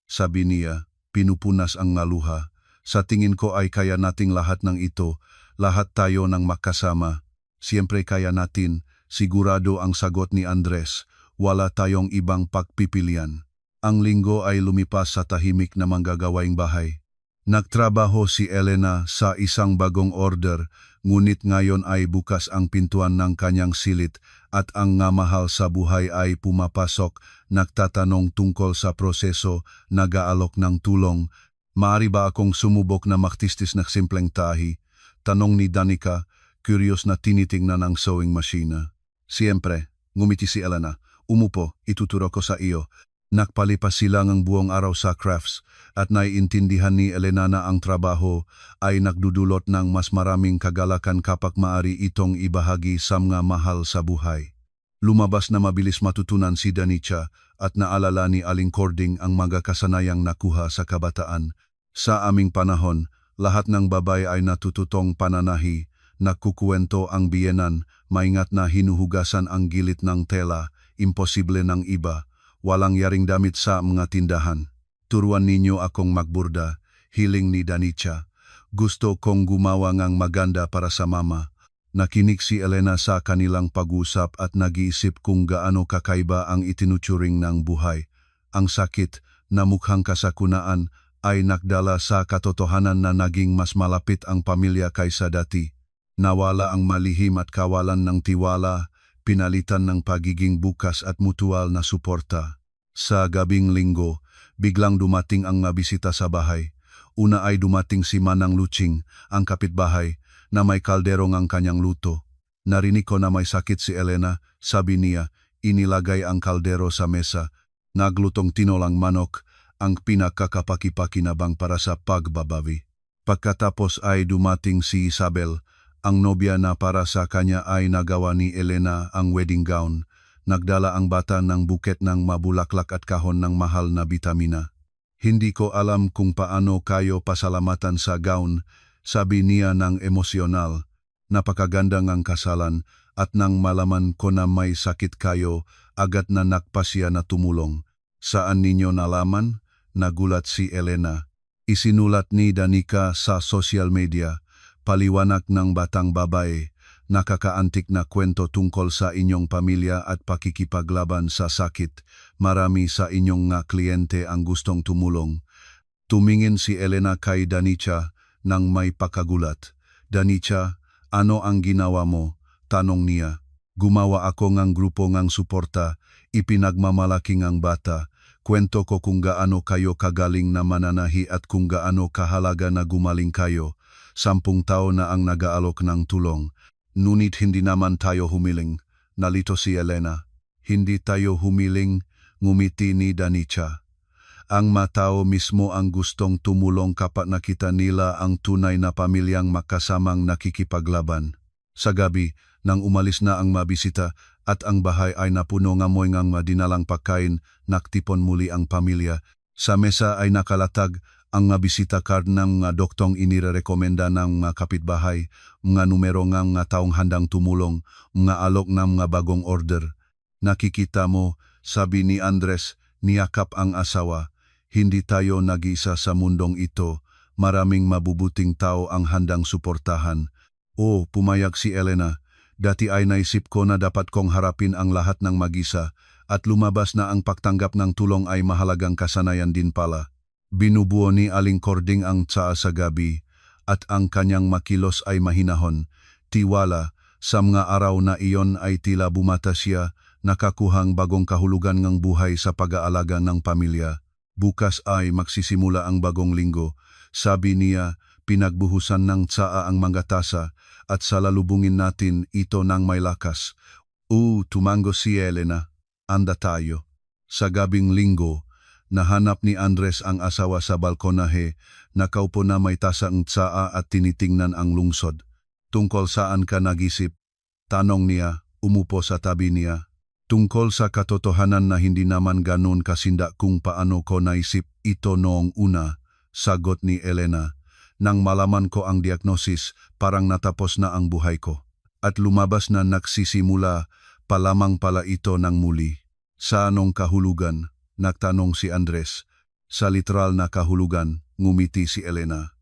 A: sabi niya, pinupunas ang ngaluha. Sa tingin ko ay kaya nating lahat ng ito, lahat tayo ng makasama. Siyempre kaya natin, sigurado ang sagot ni Andres, wala tayong ibang pagpipilian. Ang linggo ay lumipas sa tahimik na manggagawaing bahay. Nagtrabaho si Elena sa 1 bagong order, ngunit ngayon ay bukas ang pintuan ng kanyang silit at ang ngamahal sa buhay ay pumapasok, nagtatanong tungkol sa proseso, nag-aalok ng tulong. Maaari ba akong sumubok na maktistis na simpleng tahi? Tanong ni Danica, curious na tinitingnan ang sewing machine. Siyempre, ngumiti si Elena. Umupo, ituturo ko sa iyo. Nakpalipas sila ng buong araw sa crafts at naiintindihan ni Elena na ang trabaho ay nagdudulot ng mas maraming kagalakan kapag maari itong ibahagi sa mga mahal sa buhay. Lumabas na mabilis matutunan si Danica at naalala ni Aling Cording ang mga kasanayang nakuha sa kabataan. Sa aming panahon, lahat ng babae ay natututong pananahi, nagkukuwento ang biyenan, maingat na hinuhugasan ang gilit ng tela, imposible ng iba. Walang yaring damit sa mga tindahan. Turuan ninyo akong magburda, hiling ni Danica. Gusto kong gumawa ng maganda para sa mama. Nakinig si Elena sa kanilang pag-usap at nag-iisip kung gaano kakaiba ang itinuturing ng buhay. Ang sakit, na mukhang kasakunaan ay nakdala sa katotohanan na naging mas malapit ang pamilya kaysa dati. Nawala ang malihim at kawalan ng tiwala, pinalitan ng pagiging bukas at mutual na suporta. Sa gabing linggo, biglang dumating ang mabisita sa bahay. Una ay dumating si Manang Luching, ang kapitbahay, na may kaldero ng kanyang luto. Narinig ko na may sakit si Elena, sabi niya, inilagay ang kaldero sa mesa. Naglutong tinolang manok, ang pinakakapaki-pakinabang para sa pagbabawi. Pagkatapos ay dumating si Isabel, ang nobya na para sa kanya ay nagawa ni Elena ang wedding gown. Nagdala ang bata ng buket ng mabulaklak at kahon ng mahal na bitamina. Hindi ko alam kung paano kayo pasalamatan sa gown, sabi niya ng emosyonal. Napakaganda ng kasalan at nang malaman ko na may sakit kayo, agad na nakpasya na tumulong. Saan ninyo nalaman? Nagulat si Elena. Isinulat ni Danica sa social media, paliwanag ng batang babae, nakakaantik na kwento tungkol sa inyong pamilya at pakikipaglaban sa sakit. Marami sa inyong nga kliyente ang gustong tumulong. Tumingin si Elena kay Danica nang may pakagulat. Danica, ano ang ginawa mo? Tanong niya. Gumawa ako ng grupo ng suporta, ipinagmamalaki ng bata. Kwento ko kung gaano kayo kagaling na mananahi at kung gaano kahalaga na gumaling kayo. 10 taon na ang nag-aalok ng tulong. Ngunit hindi naman tayo humiling. Nalito si Elena. Hindi tayo humiling, ngumiti ni Danica. Ang matao mismo ang gustong tumulong kapag nakita nila ang tunay na pamilyang makasamang nakikipaglaban. Sa gabi, nang umalis na ang mabisita at ang bahay ay napuno ngamoy ng madinalang pagkain, naktipon muli ang pamilya. Sa mesa ay nakalatag ang mabisita card ng doktong inirekomenda ng kapitbahay, mga numero ng taong handang tumulong, mga alok ng mga bagong order. Nakikita mo, sabi ni Andres, niyakap ang asawa, hindi tayo nag-isa sa mundong ito, maraming mabubuting tao ang handang suportahan. O, pumayag si Elena. Dati ay naisip ko na dapat kong harapin ang lahat ng mag-isa at lumabas na ang pagtanggap ng tulong ay mahalagang kasanayan din pala. Binubuo ni Aling Cording ang tsaa sa gabi at ang kanyang makilos ay mahinahon. Tiwala, sa mga araw na iyon ay tila bumata siya, nakakuhang bagong kahulugan ng buhay sa pag-aalaga ng pamilya. Bukas ay magsisimula ang bagong linggo. Sabi niya, pinagbuhusan ng tsaa ang mga tasa at salalubungin natin ito ng may lakas. Tumango si Elena. Anda tayo. Sa gabing linggo, nahanap ni Andres ang asawa sa balkonahe, nakaupo na may tasang tsaa at tinitingnan ang lungsod. Tungkol saan ka nag-isip? Tanong niya, umupo sa tabi niya. Tungkol sa katotohanan na hindi naman ganun kasinda kung paano ko naisip ito noong una, sagot ni Elena. Nang malaman ko ang diagnosis, parang natapos na ang buhay ko. At lumabas na nagsisimula, palamang pala ito ng muli. Sa anong kahulugan? Nagtanong si Andres. Sa literal na kahulugan, ngumiti si Elena.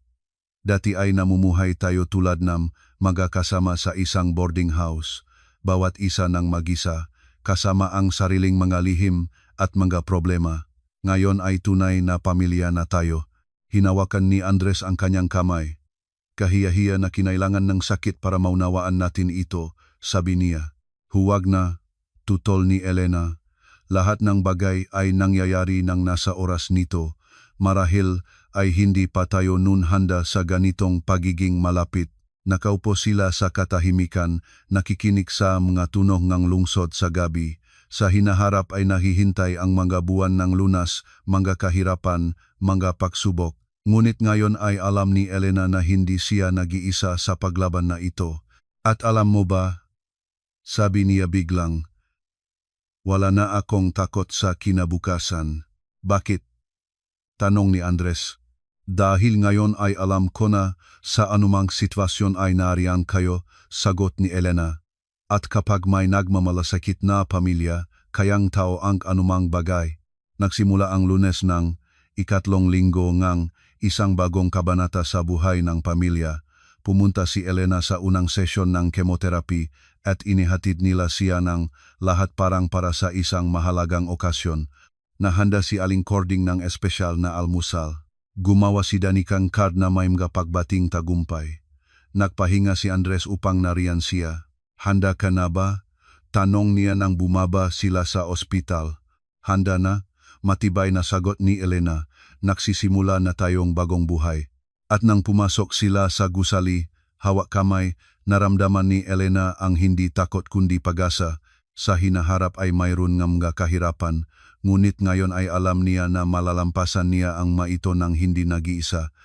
A: Dati ay namumuhay tayo tulad ng magkakasama sa isang boarding house, bawat isa ng mag-isa, kasama ang sariling mga lihim at mga problema. Ngayon ay tunay na pamilya na tayo. Hinawakan ni Andres ang kanyang kamay. Kahiya-hiya na kinailangan ng sakit para maunawaan natin ito, sabi niya. Huwag na, tutol ni Elena. Lahat ng bagay ay nangyayari ng nasa oras nito. Marahil ay hindi pa tayo nun handa sa ganitong pagiging malapit. Nakaupo sila sa katahimikan, nakikinig sa mga tunog ng lungsod sa gabi. Sa hinaharap ay nahihintay ang mga buwan ng lunas, mga kahirapan, mga pagsubok. Ngunit ngayon ay alam ni Elena na hindi siya nag-iisa sa paglaban na ito. At alam mo ba? Sabi niya biglang, wala na akong takot sa kinabukasan. Bakit? Tanong ni Andres. Dahil ngayon ay alam ko na sa anumang sitwasyon ay nariyan kayo, sagot ni Elena. At kapag may nagmamalasakit na pamilya, kayang tao ang anumang bagay. Nagsimula ang Lunes ng ikatlong linggo ngang isang bagong kabanata sa buhay ng pamilya. Pumunta si Elena sa unang sesyon ng chemotherapy at inihatid nila siya ng lahat parang para sa isang mahalagang okasyon. Nahanda si Aling Cording ng espesyal na almusal. Gumawa si Danikang card na may mga pagbating tagumpay. Nagpahinga si Andres upang nariyan siya. Handa ka na ba? Tanong niya nang bumaba sila sa ospital. Handa na? Matibay na sagot ni Elena. Nagsisimula na tayong bagong buhay. At nang pumasok sila sa gusali, hawak kamay, naramdaman ni Elena ang hindi takot kundi pag-asa. Sa hinaharap ay mayroon ng mga kahirapan, ngunit ngayon ay alam niya na malalampasan niya ang maito ng hindi nag-iisa.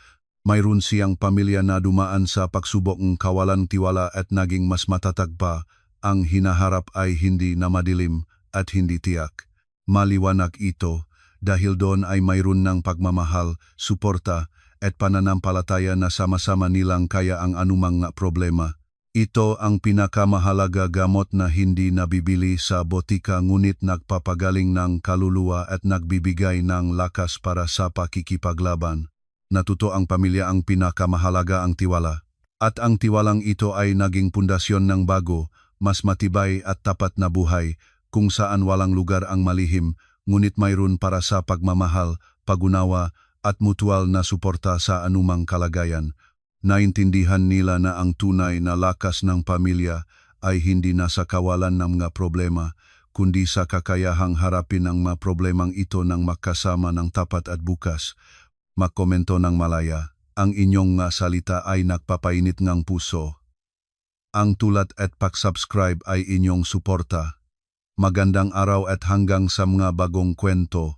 A: Mayroon siyang pamilya na dumaan sa pagsubok ng kawalan tiwala at naging mas matatag pa. Ang hinaharap ay hindi na madilim at hindi tiyak. Maliwanag ito dahil doon ay mayroon ng pagmamahal, suporta at pananampalataya na sama-sama nilang kaya ang anumang problema. Ito ang pinakamahalaga gamot na hindi nabibili sa botika ngunit nagpapagaling ng kaluluwa at nagbibigay ng lakas para sa pakikipaglaban. Natuto ang pamilya ang pinakamahalaga ang tiwala. At ang tiwalang ito ay naging pundasyon ng bago, mas matibay at tapat na buhay kung saan walang lugar ang malihim ngunit mayroon para sa pagmamahal, pagunawa at mutual na suporta sa anumang kalagayan. Naintindihan nila na ang tunay na lakas ng pamilya ay hindi nasa kawalan ng mga problema, kundi sa kakayahang harapin ang mga problemang ito ng makasama ng tapat at bukas. Magkomento ng malaya, ang inyong nga salita ay nagpapainit ng puso. Ang tulad at pag-subscribe ay inyong suporta. Magandang araw at hanggang sa mga bagong kwento.